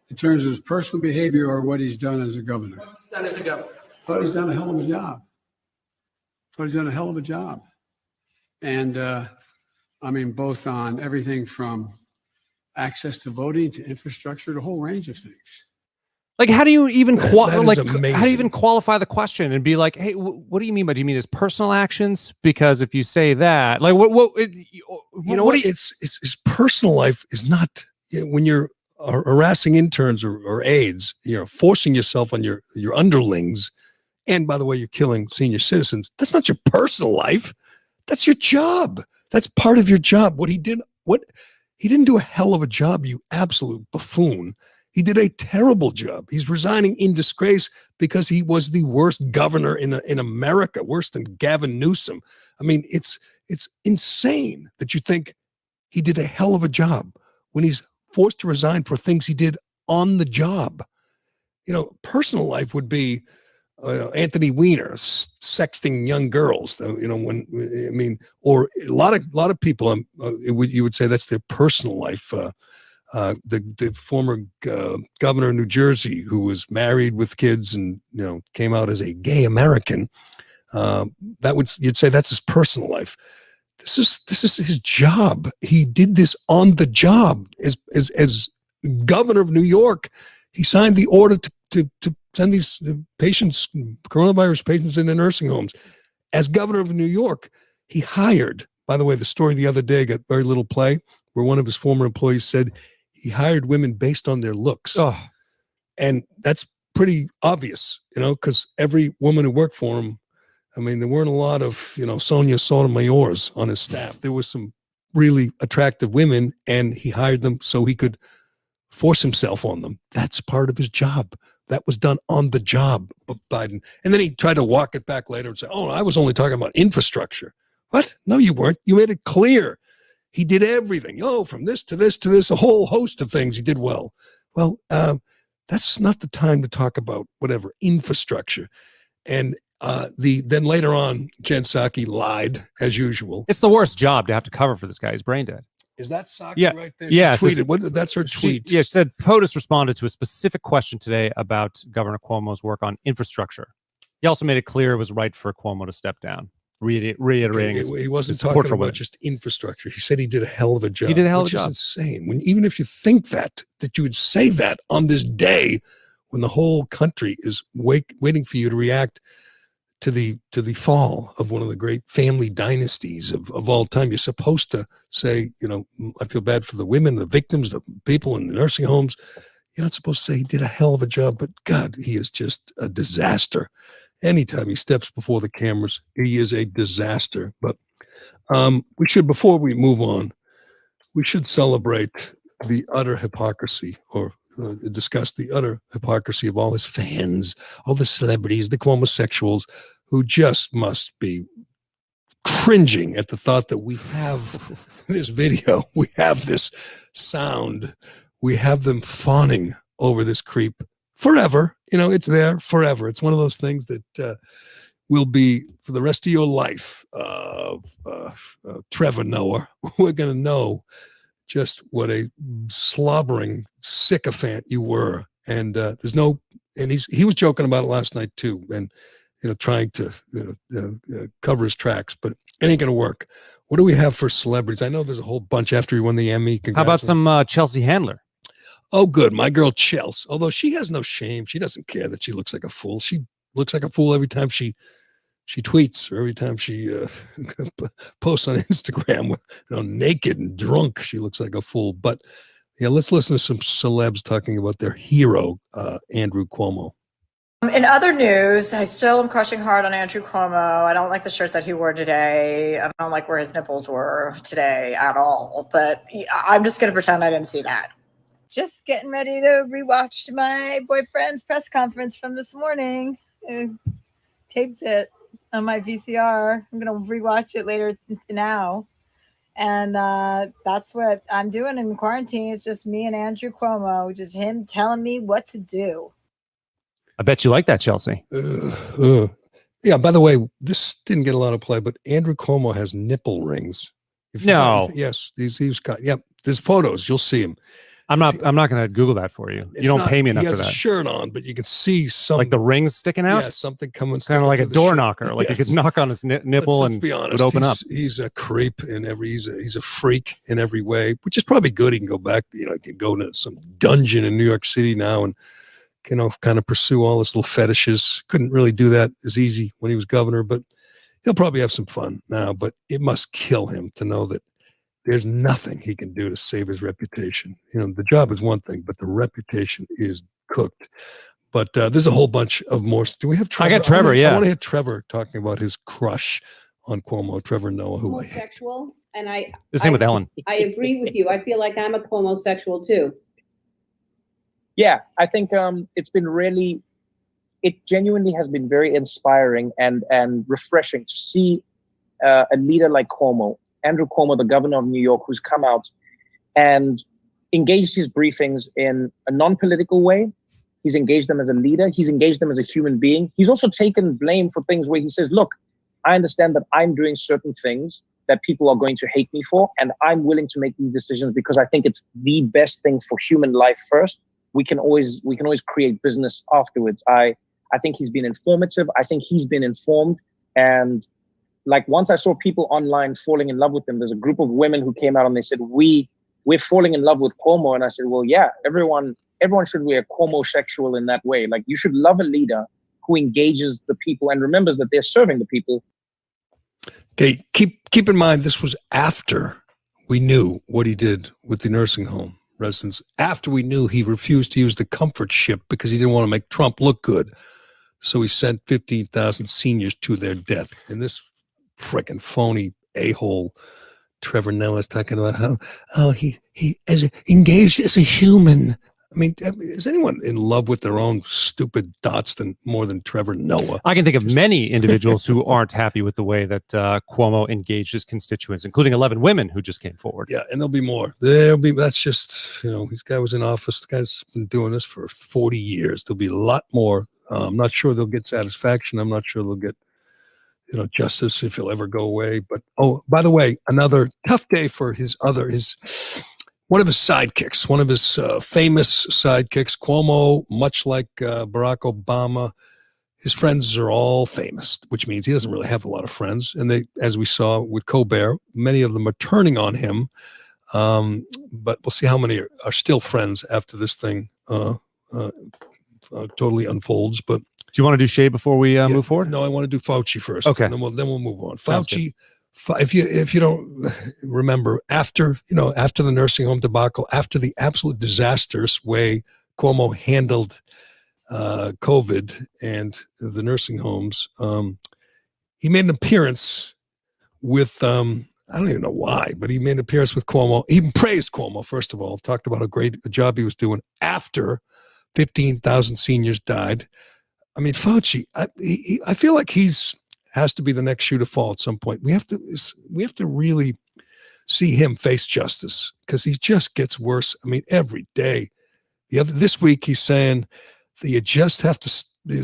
In terms of his personal behavior or what he's done as a governor? What he's done as a governor. I thought he's done a hell of a job. And both on everything from access to voting to infrastructure, the whole range of things. Like, how do you even amazing. qualify the question and be like, hey, what do you mean by? Do you mean his personal actions? Because if you say that, like, It's his personal life is not, when you're harassing interns or aides, forcing yourself on your underlings, and by the way, you're killing senior citizens. That's not your personal life. That's your job. That's part of your job. He didn't do a hell of a job, you absolute buffoon. He did a terrible job. He's resigning in disgrace because he was the worst governor in America, worse than Gavin Newsom. I mean, it's insane that you think he did a hell of a job when he's forced to resign for things he did on the job. Personal life would be, Anthony Weiner sexting young girls. Or a lot of people. You would say that's their personal life. The former governor of New Jersey, who was married with kids and came out as a gay American, you'd say that's his personal life. This is his job. He did this on the job as governor of New York. He signed the order to send these patients, coronavirus patients, into nursing homes. As governor of New York, he hired. By the way, the story the other day got very little play, where one of his former employees said he hired women based on their looks. Oh. And that's pretty obvious, because every woman who worked for him, there weren't a lot of, Sonia Sotomayor's on his staff. There was some really attractive women, and he hired them so he could force himself on them. That's part of his job. That was done on the job, Biden. And then he tried to walk it back later and say, oh, I was only talking about infrastructure. What? No, you weren't. You made it clear. He did everything. From this to this to this, a whole host of things he did well. Well, that's not the time to talk about whatever infrastructure. And then later on, Jen Psaki lied as usual. It's the worst job to have to cover for this guy. He's brain dead. Is that Psaki right there? Yeah. She tweeted. That's her tweet. She said POTUS responded to a specific question today about Governor Cuomo's work on infrastructure. He also made it clear it was right for Cuomo to step down, reiterating he wasn't his support talking for about women. just infrastructure. He said he did a hell of a job. He did a hell of a which job. Is insane. Even if you think that you would say that on this day when the whole country is waiting for you to react to the fall of one of the great family dynasties of all time. You're supposed to say, I feel bad for the women, the victims, the people in the nursing homes. You're not supposed to say he did a hell of a job, but God, he is just a disaster. Anytime he steps before the cameras, he is a disaster. But before we move on, we should celebrate the utter hypocrisy, or discuss the utter hypocrisy of all his fans, all the celebrities, the Cuomo-sexuals, who just must be cringing at the thought that we have this video, we have this sound, we have them fawning over this creep forever. It's there forever. It's one of those things that will be for the rest of your life. Trevor Noah, we're going to know just what a slobbering sycophant you were. And he was joking about it last night too. And, trying to, cover his tracks, but it ain't going to work. What do we have for celebrities? I know there's a whole bunch after he won the Emmy. How about some Chelsea Handler? Oh, good. My girl, Chelsea. Although she has no shame. She doesn't care that she looks like a fool. She looks like a fool every time she tweets, or every time she posts on Instagram with, naked and drunk. She looks like a fool. But yeah, let's listen to some celebs talking about their hero, Andrew Cuomo. In other news, I still am crushing hard on Andrew Cuomo. I don't like the shirt that he wore today. I don't like where his nipples were today at all. But I'm just going to pretend I didn't see that. Just getting ready to rewatch my boyfriend's press conference from this morning. Taped it on my VCR. I'm going to rewatch it later now. And that's what I'm doing in quarantine. It's just me and Andrew Cuomo, just him telling me what to do. I bet you like that, Chelsea. Yeah, by the way, this didn't get a lot of play, but Andrew Cuomo has nipple rings. Yes, he's got, there's photos. You'll see him. I'm not going to Google that for you. You don't pay me enough for that. He has a shirt on, but you can see some, like the rings sticking out. Yeah, something coming. Kind of like a door knocker. Like you could knock on his nipple and be honest, it would open up. He's a creep in every. He's a freak in every way, which is probably good. He can go back. He can go to some dungeon in New York City now and kind of pursue all his little fetishes. Couldn't really do that as easy when he was governor, but he'll probably have some fun now. But it must kill him to know that there's nothing he can do to save his reputation. The job is one thing, but the reputation is cooked. But there's a whole bunch of more. Do we have Trevor? I got Trevor, I want to hear Trevor talking about his crush on Cuomo, Trevor Noah, who homosexual, and the same with Ellen. I agree with you. I feel like I'm a Cuomo-sexual too. Yeah, I think it genuinely has been very inspiring and refreshing to see a leader like Cuomo, Andrew Cuomo, the governor of New York, who's come out and engaged his briefings in a non-political way, He's engaged them as a leader. He's engaged them as a human being. He's also taken blame for things where he says, look, I understand that I'm doing certain things that people are going to hate me for, and I'm willing to make these decisions because I think it's the best thing for human life first. We can always create business afterwards. I think he's been informative. I think he's been informed. And like once I saw people online falling in love with him, there's a group of women who came out and they said, we're falling in love with Cuomo. And I said, well, yeah, everyone should be a Cuomo-sexual in that way. Like you should love a leader who engages the people and remembers that they're serving the people. Okay, keep in mind this was after we knew what he did with the nursing home residents, after we knew he refused to use the comfort ship because he didn't want to make Trump look good. So he sent 15,000 seniors to their death. And this frickin' phony a-hole Trevor Noah's talking about how he is engaged as a human. I mean, is anyone in love with their own stupid dots more than Trevor Noah? I can think of many individuals who aren't happy with the way that Cuomo engaged his constituents, including 11 women who just came forward. Yeah, and there'll be more. That's just, this guy was in office. The guy's been doing this for 40 years. There'll be a lot more. I'm not sure they'll get satisfaction. I'm not sure they'll get, justice if he'll ever go away. But, oh, by the way, another tough day for one of his sidekicks, one of his famous sidekicks, Cuomo, much like Barack Obama. His friends are all famous, which means he doesn't really have a lot of friends. And they, as we saw with Colbert, many of them are turning on him. But we'll see how many are still friends after this thing totally unfolds. But do you want to do Shea before we move forward? No, I want to do Fauci first. Okay, and then we'll move on. Fauci. If you don't remember, after the nursing home debacle, after the absolute disastrous way Cuomo handled COVID and the nursing homes, he made an appearance with I don't even know why, but he made an appearance with Cuomo. He praised Cuomo, first of all, talked about how great a job he was doing after 15,000 seniors died. I mean, Fauci, I feel like has to be the next shoe to fall at some point. We have to really see him face justice because he just gets worse. I mean, every day. This week he's saying that you just have to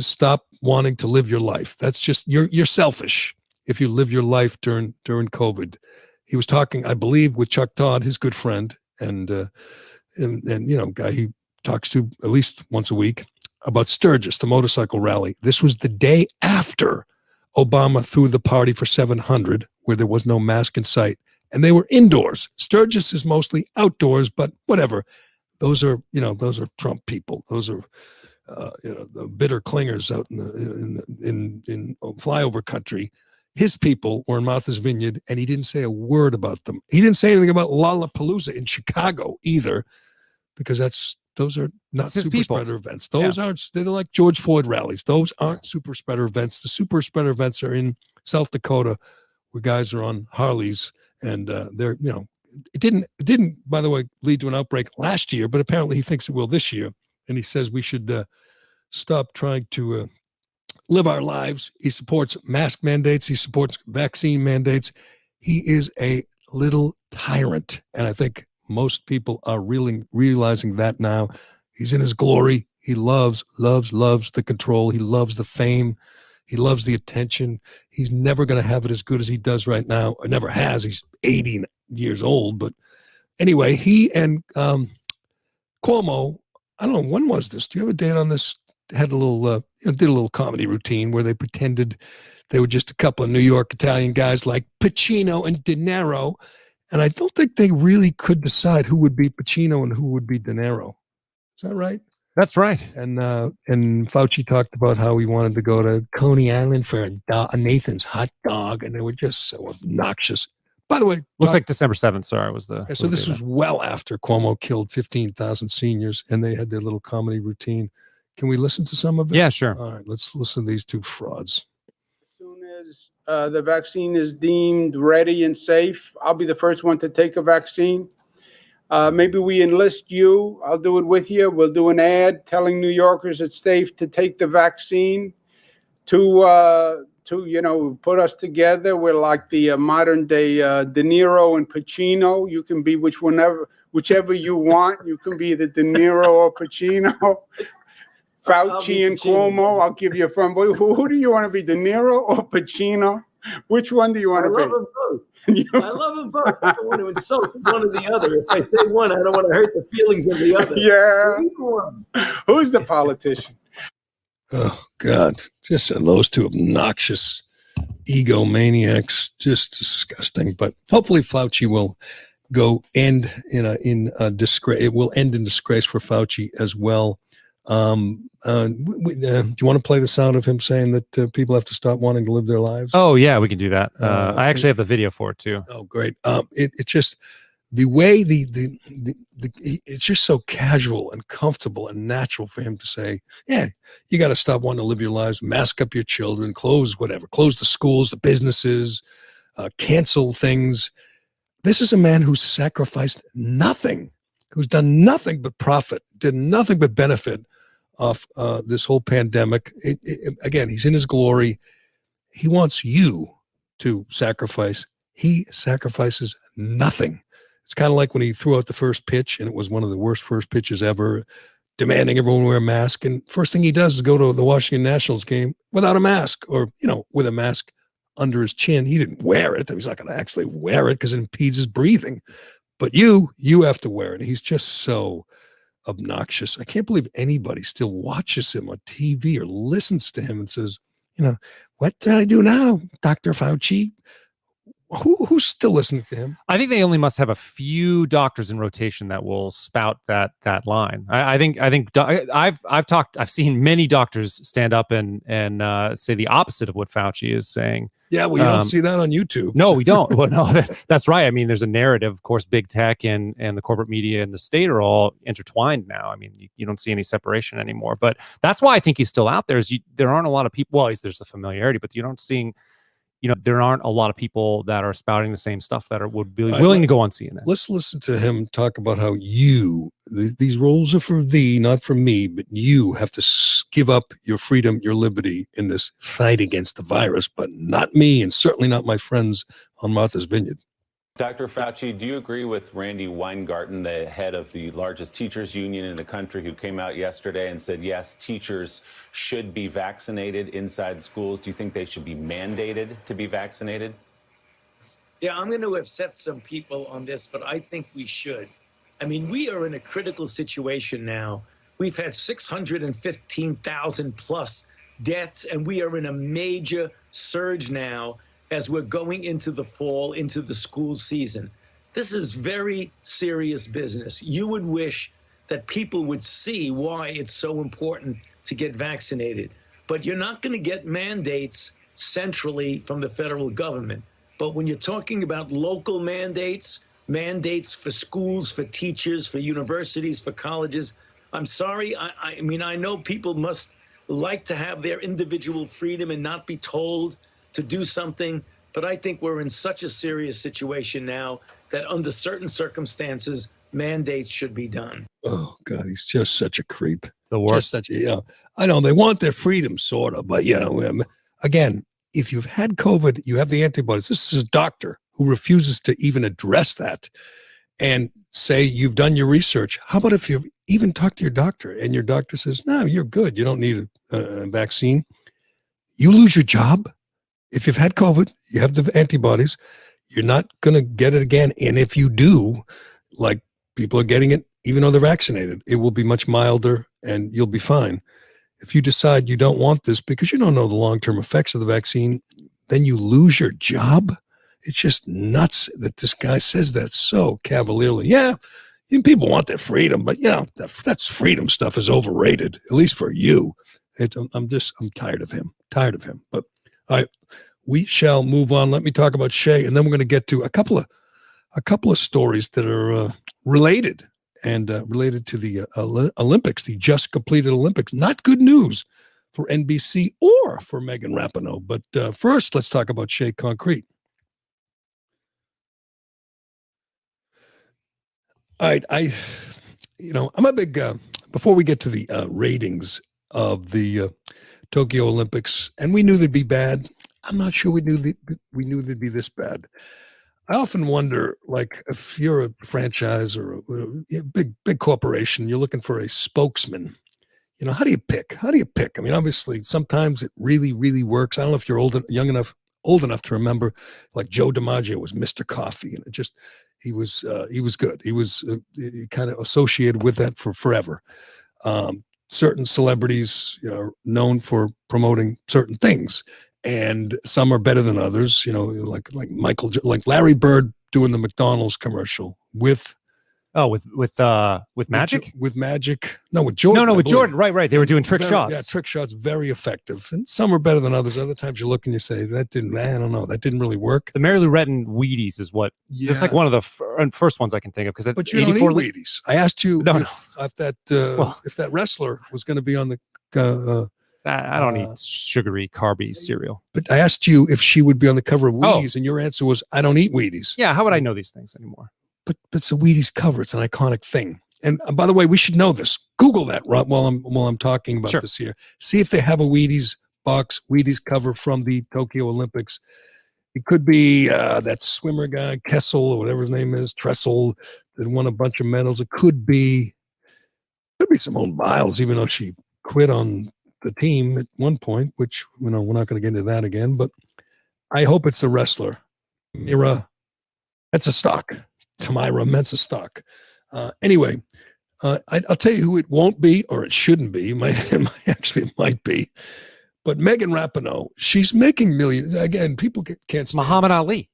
stop wanting to live your life. That's just you're selfish if you live your life during COVID. He was talking, I believe, with Chuck Todd, his good friend, and guy he talks to at least once a week, about Sturgis, the motorcycle rally. This was the day after Obama threw the party for 700, where there was no mask in sight, and they were indoors. Sturgis is mostly outdoors, but whatever. Those are Trump people. Those are the bitter clingers out in flyover country. His people were in Martha's Vineyard, and he didn't say a word about them. He didn't say anything about Lollapalooza in Chicago either, because those are not super spreader events. Those aren't, they're like George Floyd rallies. Those aren't super spreader events. The super spreader events are in South Dakota, where guys are on Harleys, and they're, it didn't, by the way, lead to an outbreak last year, but apparently he thinks it will this year. And he says we should stop trying to live our lives. He supports mask mandates. He supports vaccine mandates. He is a little tyrant. And I think most people are really realizing that now. He's in his glory. He loves the control. He loves the fame. He loves the attention. He's never going to have it as good as he does right now. Or never has. He's 80 years old. But anyway, he and Cuomo, I don't know, when was this? Do you have a date on this? Had a little, did a little comedy routine where they pretended they were just a couple of New York Italian guys like Pacino and De Niro. And I don't think they really could decide who would be Pacino and who would be De Niro. Is that right? That's right. And Fauci talked about how he wanted to go to Coney Island for a Nathan's hot dog, and they were just so obnoxious. By the way, looks like December 7th. Sorry, was the. So this was well after Cuomo killed 15,000 seniors, and they had their little comedy routine. Can we listen to some of it? Yeah, sure. All right, let's listen to these two frauds. As soon as the vaccine is deemed ready and safe, I'll be the first one to take a vaccine. Maybe we enlist you. I'll do it with you. We'll do an ad telling New Yorkers it's safe to take the vaccine. To put us together. We're like the modern day De Niro and Pacino. You can be whichever you want. You can be the De Niro or Pacino. Fauci and Cuomo. I'll give you a firm. Who do you want to be, De Niro or Pacino? Which one do you want to be? I love them both. I love them both. I don't want to insult one or the other. If I say one, I don't want to hurt the feelings of the other. Yeah. So equal one. Who's the politician? Oh, God. Just those two obnoxious egomaniacs. Just disgusting. But hopefully Fauci will go end in disgrace. It will end in disgrace for Fauci as well. Do you want to play the sound of him saying that people have to stop wanting to live their lives? Oh, yeah, we can do that. I actually have the video for it, too. Oh, great. It's just the way it's just so casual and comfortable and natural for him to say, yeah, you got to stop wanting to live your lives, mask up your children, close the schools, the businesses, cancel things. This is a man who's sacrificed nothing, who's done nothing but profit, did nothing but benefit off this whole pandemic. Again, he's in his glory. He wants you to sacrifice. He sacrifices nothing. It's kind of like when he threw out the first pitch, and it was one of the worst first pitches ever, demanding everyone wear a mask. And first thing he does is go to the Washington Nationals game without a mask, or, with a mask under his chin. He didn't wear it. He's not going to actually wear it because it impedes his breathing. But you have to wear it. He's just so obnoxious. I can't believe anybody still watches him on TV or listens to him and says, what do I do now, Dr. Fauci? Who's still listening to him? I think they only must have a few doctors in rotation that will spout that line. I've seen many doctors stand up and say the opposite of what Fauci is saying. Yeah, well, you don't see that on YouTube. No, we don't. Well, no, that's right. I mean, there's a narrative. Of course, big tech and the corporate media and the state are all intertwined now. I mean, you don't see any separation anymore. But that's why I think he's still out there. There aren't a lot of people. Well, there's a familiarity, but you don't seeing. There aren't a lot of people that are spouting the same stuff that would be willing to go on CNN. Let's listen to him talk about how these roles are for thee, not for me, but you have to give up your freedom, your liberty in this fight against the virus, but not me, and certainly not my friends on Martha's Vineyard. Dr. Fauci, do you agree with Randy Weingarten, the head of the largest teachers union in the country, who came out yesterday and said, yes, teachers should be vaccinated inside schools? Do you think they should be mandated to be vaccinated? Yeah, I'm going to upset some people on this, but I think we should. I mean, we are in a critical situation now. We've had 615,000 plus deaths, and we are in a major surge now as we're going into the fall, into the school season. This is very serious business. You would wish that people would see why it's so important to get vaccinated. But you're not going to get mandates centrally from the federal government. But when you're talking about local mandates for schools, for teachers, for universities, for colleges, I'm sorry. I mean, I know people must like to have their individual freedom and not be told to do something, but I think we're in such a serious situation now that under certain circumstances, mandates should be done. Oh, God, he's just such a creep. The worst. I know they want their freedom, sort of, but, again, if you've had COVID, you have the antibodies. This is a doctor who refuses to even address that and say you've done your research. How about if you even talk to your doctor and your doctor says, no, you're good, you don't need a vaccine. You lose your job. If you've had COVID, you have the antibodies, you're not going to get it again. And if you do, like people are getting it, even though they're vaccinated, it will be much milder and you'll be fine. If you decide you don't want this because you don't know the long-term effects of the vaccine, then you lose your job. It's just nuts that this guy says that so cavalierly. Yeah, people want their freedom, but that's freedom stuff is overrated, at least for you. I'm tired of him. But all right, we shall move on. Let me talk about Shea, and then we're going to get to a couple of stories that are related to the Olympics, the just completed Olympics. Not good news for NBC or for Megan Rapinoe. But first, let's talk about Shea Concrete. All right, I'm a big. Before we get to the ratings of the Tokyo Olympics, and we knew they'd be bad. I'm not sure we knew they'd be this bad. I often wonder, like, if you're a franchise or a big corporation, you're looking for a spokesman. You know, how do you pick? How do you pick? I mean, obviously, sometimes it really, really works. I don't know if you're old enough to remember, like Joe DiMaggio was Mr. Coffee, and he was good. He was kind of associated with that for forever. Certain celebrities, you know, known for promoting certain things, and some are better than others. You know, like Larry Bird doing the McDonald's commercial with Magic? With Magic. No, with Jordan. No, with Jordan. Right. They were doing trick shots. Yeah, trick shots, very effective. And some are better than others. Other times you look and you say, I don't know, that didn't really work. The Mary Lou Retton Wheaties is what, it's like one of the first ones I can think of. But you don't eat Wheaties. I asked you if that wrestler was going to be on the... I don't eat sugary, carby cereal. But I asked you if she would be on the cover of Wheaties, and your answer was, I don't eat Wheaties. Yeah, how would I know these things anymore? But it's a Wheaties cover. It's an iconic thing. And by the way, we should know this. Google that while I'm talking about this here. See if they have a Wheaties box, Wheaties cover from the Tokyo Olympics. It could be that swimmer guy, Kessel, or whatever his name is, Tressel, that won a bunch of medals. It could be Simone Biles, even though she quit on the team at one point, which, you know, we're not going to get into that again. But I hope it's the wrestler. Mira, that's a stock. Tamira Mensah-Stock. Anyway, I'll tell you who it won't be, or it shouldn't be. It might be. But Megan Rapinoe, she's making millions. Again, people can't stand Muhammad Ali.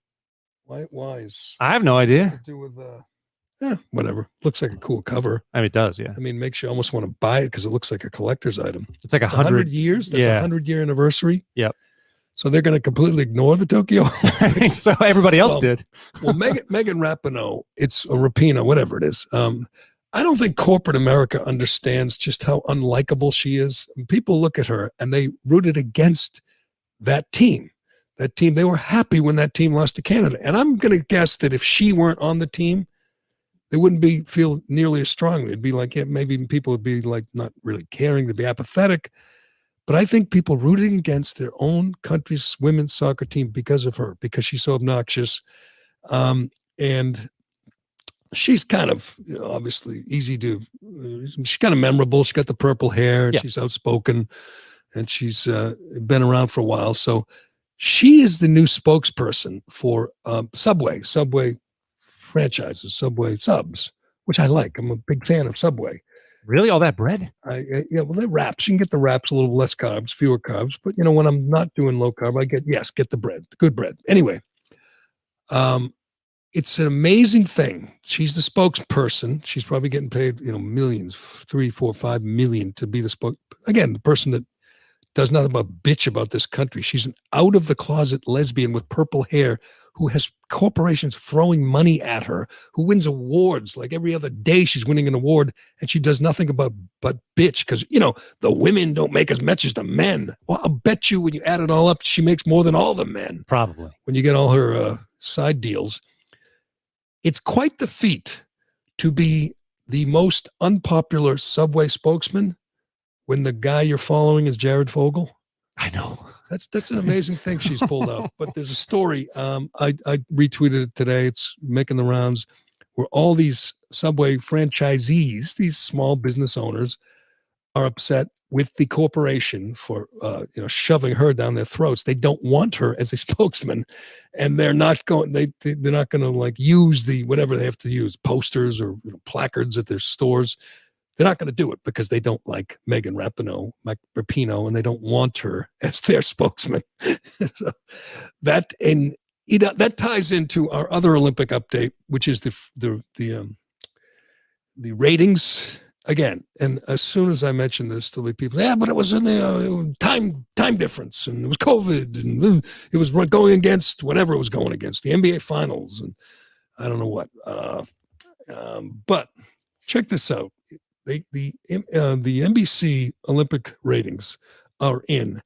Why is... I have no idea. To do with, whatever. Looks like a cool cover. I mean, it does, yeah. I mean, makes you almost want to buy it because it looks like a collector's item. It's like 100 years. That's a 100-year anniversary. Yep. So they're going to completely ignore the Tokyo Olympics. So everybody else did. Well, Megan Rapinoe, it's a Rapino, whatever it is. I don't think corporate America understands just how unlikable she is. People look at her and they rooted against that team. They were happy when that team lost to Canada. And I'm going to guess that if she weren't on the team, they wouldn't feel nearly as strongly. It'd be like, maybe people would be like not really caring. They'd be apathetic. But I think people rooting against their own country's women's soccer team because of her, because she's so obnoxious. And she's kind of, you know, obviously easy to, she's kind of memorable. She's got the purple hair, and she's outspoken, and she's been around for a while. So she is the new spokesperson for Subway franchises, Subway subs, which I like. I'm a big fan of Subway. Really? All that bread? Yeah, well, they're wraps. You can get the wraps, a little less carbs, fewer carbs. But, you know, when I'm not doing low carb, I get the bread, the good bread. Anyway, it's an amazing thing. She's the spokesperson. She's probably getting paid, you know, millions, 3, 4, 5 million to be the again, the person that does nothing but bitch about this country. She's an out of the closet lesbian with purple hair who has corporations throwing money at her, who wins awards like every other day. She's winning an award, and she does nothing but bitch because, you know, the women don't make as much as the men. Well, I'll bet you when you add it all up, she makes more than all the men. Probably. When you get all her side deals. It's quite the feat to be the most unpopular Subway spokesman when the guy you're following is Jared Fogle. I know. That's an amazing thing she's pulled out. But there's a story. I retweeted it today. It's making the rounds where all these Subway franchisees, these small business owners, are upset with the corporation for shoving her down their throats. They don't want her as a spokesman, and they're not going. They're not going to like use the whatever they have to use, posters or placards at their stores. They're not going to do it because they don't like Megan Rapinoe, and they don't want her as their spokesman. So that ties into our other Olympic update, which is the ratings again. And as soon as I mention this, there'll be people, but it was in the time difference, and it was COVID, and it was going against whatever it was going against, the NBA Finals, and I don't know what. But check this out. The NBC Olympic ratings are in,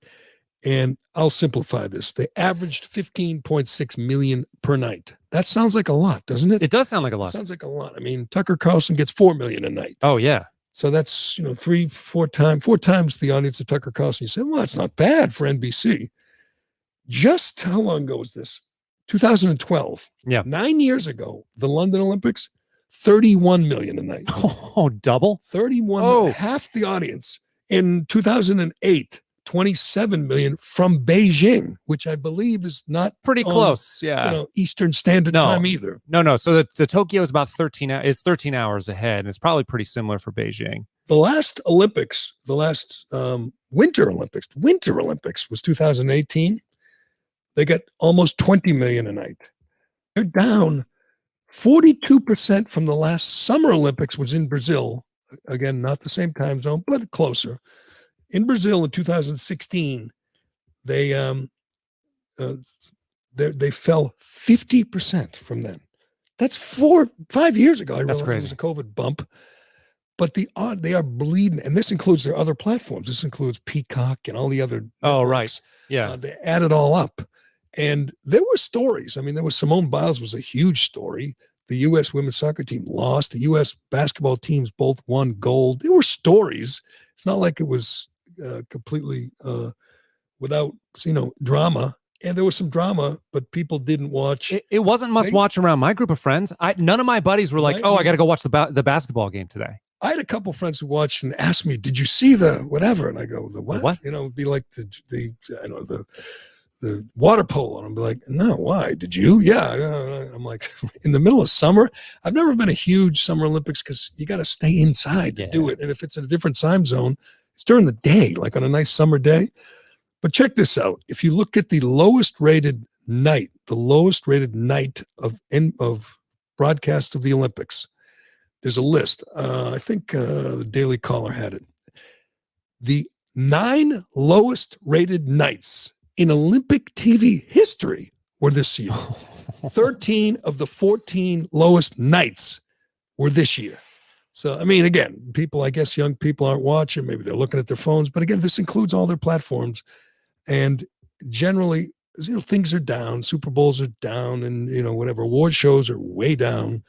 and I'll simplify this. They averaged 15.6 million per night. That sounds like a lot, doesn't it? It does sound like a lot. It sounds like a lot. I mean, Tucker Carlson gets 4 million a night. Oh yeah. So that's 4 times the audience of Tucker Carlson. You say, well, that's not bad for NBC. Just how long ago was this? 2012. Yeah. 9 years ago, the London Olympics. 31 million a night. Oh, double? 31. Oh. Half the audience In 2008, 27 million from Beijing, which I believe is not Pretty on, close. Yeah. you know, Eastern Standard No. Time either. No. So the Tokyo is about 13. It's 13 hours ahead, and it's probably pretty similar for Beijing. The last Olympics, the last Winter Olympics was 2018. They got almost 20 million a night. They're down 42% from the last Summer Olympics, was in Brazil. Again, not the same time zone, but closer. In Brazil in 2016, they fell 50% from then. That's 4-5 years ago. I That's realized crazy. it was a COVID bump. But they are bleeding, and this includes their other platforms. This includes Peacock and all the other. Oh, right. networks. Yeah. They add it all up, and there were stories. I mean, there was Simone Biles was a huge story. The U.S. women's soccer team lost. The U.S. basketball teams both won gold. There were stories. It's not like it was completely without drama. And there was some drama, but people didn't watch. It wasn't must watch around my group of friends. None of my buddies were like, "Oh, I got to go watch the basketball game today." I had a couple friends who watched and asked me, "Did you see the whatever?" And I go, "The what?" What? You know, it'd be like the water polo, and I'd be like, "No, why? Did you?" Yeah. I'm like, in the middle of summer. I've never been a huge Summer Olympics because you got to stay inside to do it, and if it's in a different time zone, it's during the day, like on a nice summer day. But check this out: if you look at the lowest rated night of broadcast of the Olympics. There's a list. I think the Daily Caller had it. The 9 lowest rated nights in Olympic TV history were this year. 13 of the 14 lowest nights were this year. So, I mean, again, I guess young people aren't watching. Maybe they're looking at their phones. But again, this includes all their platforms. And generally, things are down. Super Bowls are down, and, whatever. Award shows are way down.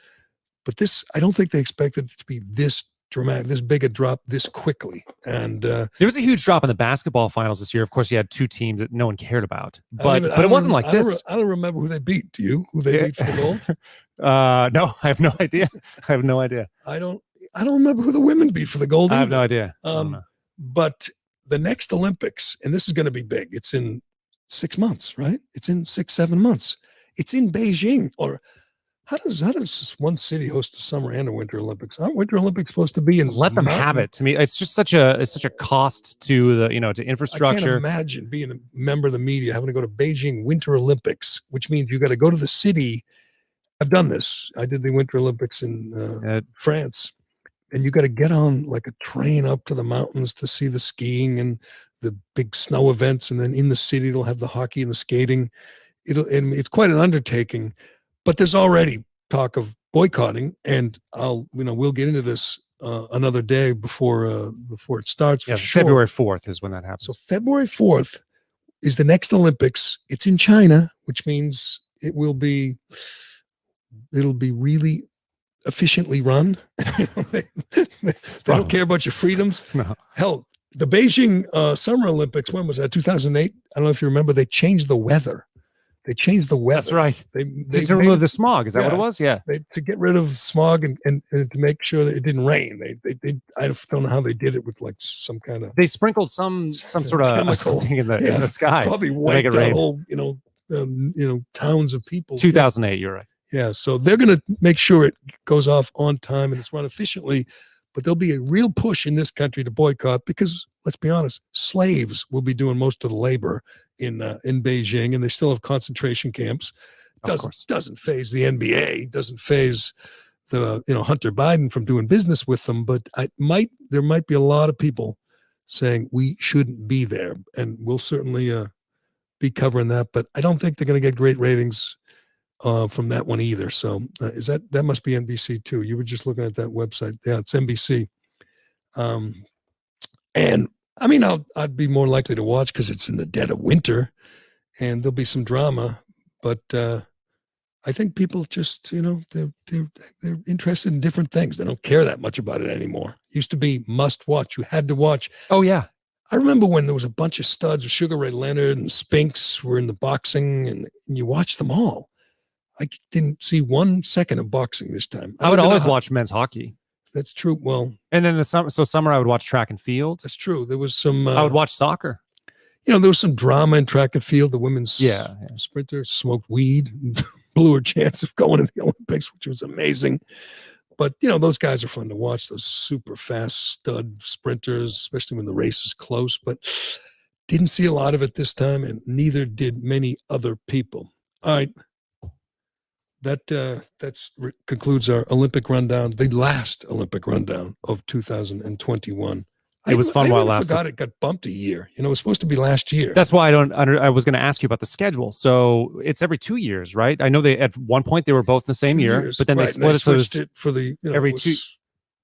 But this, I don't think they expected it to be this dramatic, this big a drop this quickly. And there was a huge drop in the basketball finals this year. Of course, you had 2 teams that no one cared about, but it wasn't like this. I don't remember who they beat. Do you? Who they beat for the gold? No, I have no idea. I don't remember who the women beat for the gold. I have no idea. But the next Olympics, and this is going to be big. It's in 6 months, right? It's in 6-7 months. It's in Beijing. Or how does this one city host the Summer and the Winter Olympics? Aren't Winter Olympics supposed to be in? Let them have it. To me, it's just such a cost to the to infrastructure. I can't imagine being a member of the media having to go to Beijing Winter Olympics, which means you got to go to the city. I've done this. I did the Winter Olympics in France, and you got to get on like a train up to the mountains to see the skiing and the big snow events, and then in the city they'll have the hockey and the skating. It's quite an undertaking. But there's already talk of boycotting, and we'll get into this another day before it starts. Yes, sure. February 4th is when that happens. So February 4th is the next Olympics. It's in China, which means it'll be really efficiently run. They don't care about your freedoms. No. Hell, the Beijing Summer Olympics, when was that? 2008. I don't know if you remember. They changed the weather. That's right. They to remove the smog. Is that what it was? Yeah. To get rid of smog and to make sure that it didn't rain. They I don't know how they did it with like some kind of. They sprinkled some sort of chemical something in the sky. Probably wiped out whole towns of people. 2008. You're right. Yeah. So they're going to make sure it goes off on time and it's run efficiently. But there'll be a real push in this country to boycott because, let's be honest, slaves will be doing most of the labor in Beijing, and they still have concentration camps. Doesn't phase the NBA, doesn't phase the Hunter Biden from doing business with them. But there might be a lot of people saying we shouldn't be there, and we'll certainly be covering that. But I don't think they're going to get great ratings from that one either. So that must be NBC too. You were just looking at that website. Yeah, it's NBC. And I mean, I'd be more likely to watch because it's in the dead of winter and there'll be some drama, but I think people just, they're interested in different things. They don't care that much about it anymore. Used to be must watch. You had to watch. Oh yeah. I remember when there was a bunch of studs, Sugar Ray Leonard and Spinks were in the boxing and you watched them all. I didn't see 1 second of boxing this time. I would always watch men's hockey. That's true. Well, And then summer I would watch track and field. that's true. There was some. I would watch soccer. There was some drama in track and field. The women's sprinter smoked weed and blew her chance of going to the Olympics, which was amazing. But, those guys are fun to watch, those super fast stud sprinters, especially when the race is close. But didn't see a lot of it this time, and neither did many other people. All right. That concludes our Olympic rundown, the last Olympic rundown of 2021. It was fun while it lasted. I forgot it got bumped a year. It was supposed to be last year. That's why I was going to ask you about the schedule. So it's every 2 years, right? I know at one point they were both the same year, but then they split it. So it for the every two.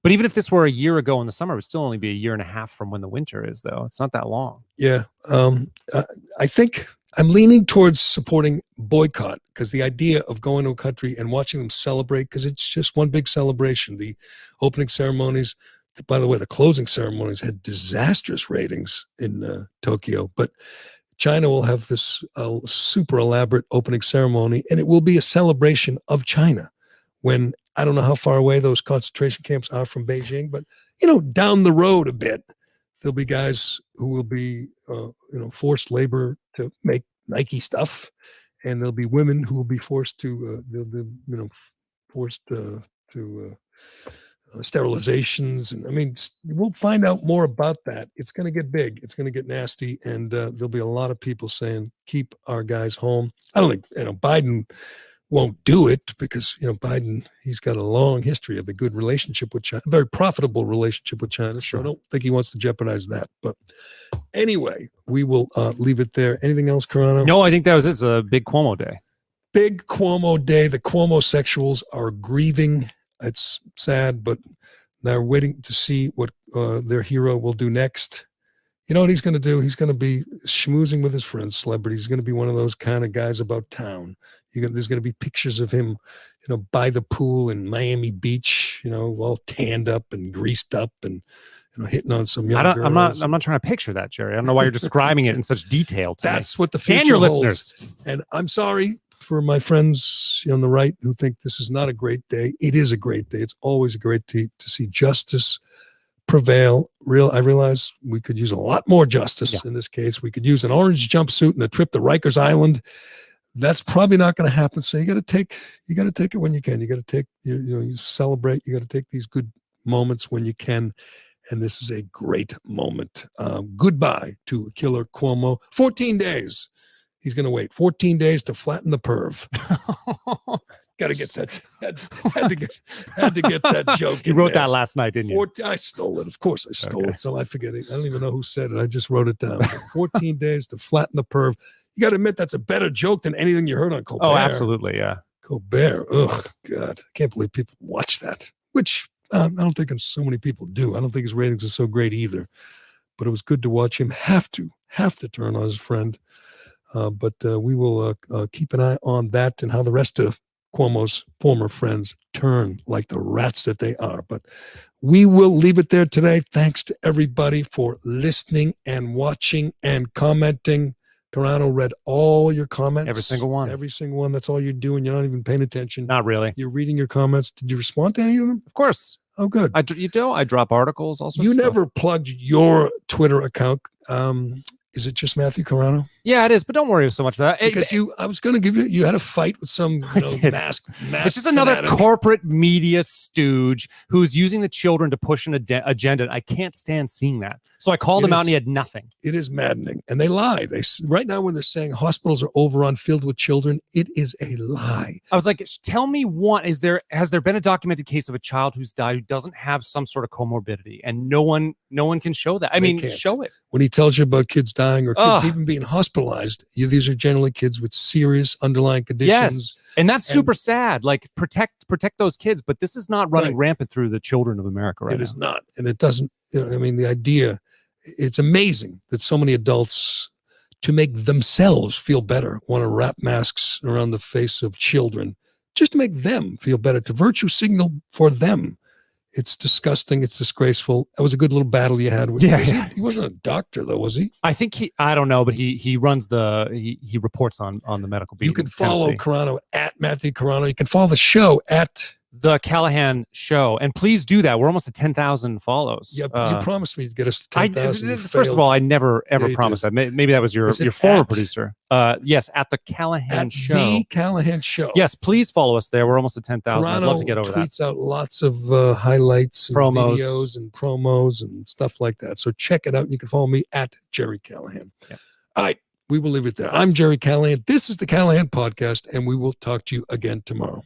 But even if this were a year ago in the summer, it would still only be a year and a half from when the winter is, though. It's not that long. Yeah. I think I'm leaning towards supporting boycott, because the idea of going to a country and watching them celebrate, because it's just one big celebration. The opening ceremonies, by the way, the closing ceremonies had disastrous ratings in Tokyo, but China will have this super elaborate opening ceremony, and it will be a celebration of China. When I don't know how far away those concentration camps are from Beijing, but down the road a bit, there'll be guys who will be forced labor to make Nike stuff, and there'll be women who will be forced to sterilizations. And we'll find out more about that. It's going to get big. It's going to get nasty. And there'll be a lot of people saying, keep our guys home. I don't think, Biden won't do it, because, Biden, he's got a long history of a good relationship with China, a very profitable relationship with China. So I don't think he wants to jeopardize that. But anyway, we will leave it there. Anything else, Carano? No, I think that was it. It's a big Cuomo day. Big Cuomo day. The Cuomo sexuals are grieving. It's sad, but they're waiting to see what their hero will do next. You know what he's going to do? He's going to be schmoozing with his friends, celebrities. He's going to be one of those kind of guys about town. There's going to be pictures of him, by the pool in Miami Beach, all tanned up and greased up and, hitting on some young girls. I'm not trying to picture that, Jerry. I don't know why you're describing it in such detail to That's me. What the future and your holds. listeners. And I'm sorry for my friends on the right who think this is not a great day. It is a great day. It's always a great day to see justice prevail. I realize we could use a lot more justice in this case. We could use an orange jumpsuit and a trip to Rikers Island. That's probably not going to happen. So you got to take it when you can. You got to take, you celebrate. You got to take these good moments when you can. And this is a great moment. Goodbye to Killer Cuomo. 14 days. He's going to wait 14 days to flatten the perv. Got to get that. Had to get that joke. You wrote that last night, didn't you? I stole it. Of course I stole it. So I forget it. I don't even know who said it. I just wrote it down. 14 days to flatten the perv. You got to admit that's a better joke than anything you heard on Colbert. Oh, absolutely. Yeah. Colbert. Oh, God. I can't believe people watch that, which I don't think so many people do. I don't think his ratings are so great either. But it was good to watch him have to turn on his friend. But we will keep an eye on that and how the rest of Cuomo's former friends turn like the rats that they are. But we will leave it there today. Thanks to everybody for listening and watching and commenting. Carano read all your comments. Every single one. Every single one. That's all you're doing. You're not even paying attention. Not really. You're reading your comments. Did you respond to any of them? Of course. Oh, good. I drop articles. Also, you never plugged your Twitter account. Is it just Matthew Carano? Yeah, it is. But don't worry so much about that. Because I was going to give you had a fight with some mask. It's just another corporate media stooge who's using the children to push an agenda. I can't stand seeing that. So I called him out and he had nothing. It is maddening. And they lie. Right now when they're saying hospitals are overrun, filled with children, it is a lie. I was like, tell me has there been a documented case of a child who's died who doesn't have some sort of comorbidity? And no one can show that. Show it. When he tells you about kids dying or kids even being hospitalized, these are generally kids with serious underlying conditions. Yes, and that's super sad. Like protect those kids, but this is not running rampant through the children of America right now. It is not, and it doesn't. The idea. It's amazing that so many adults, to make themselves feel better, want to wrap masks around the face of children just to make them feel better, to virtue signal for them. It's disgusting. It's disgraceful. That was a good little battle you had with him. He wasn't a doctor, though, was he? I think I don't know, but he runs he reports on the medical beat. You can follow Carano at Matthew Carano. You can follow the show at The Callahan Show, and please do that. We're almost at 10,000 follows. Yeah, you promised me to get us to I 10,000. first of all, I never ever promised that. Maybe that was your former producer. Yes, at the Callahan Show. The Callahan Show. Yes, please follow us there. We're almost at 10,000. I'd love to get over that. Tweets out lots of highlights, and Promos. videos, and promos, and stuff like that. So check it out. You can follow me at Gerry Callahan. Yeah. All right, we will leave it there. I'm Gerry Callahan. This is the Callahan Podcast, and we will talk to you again tomorrow.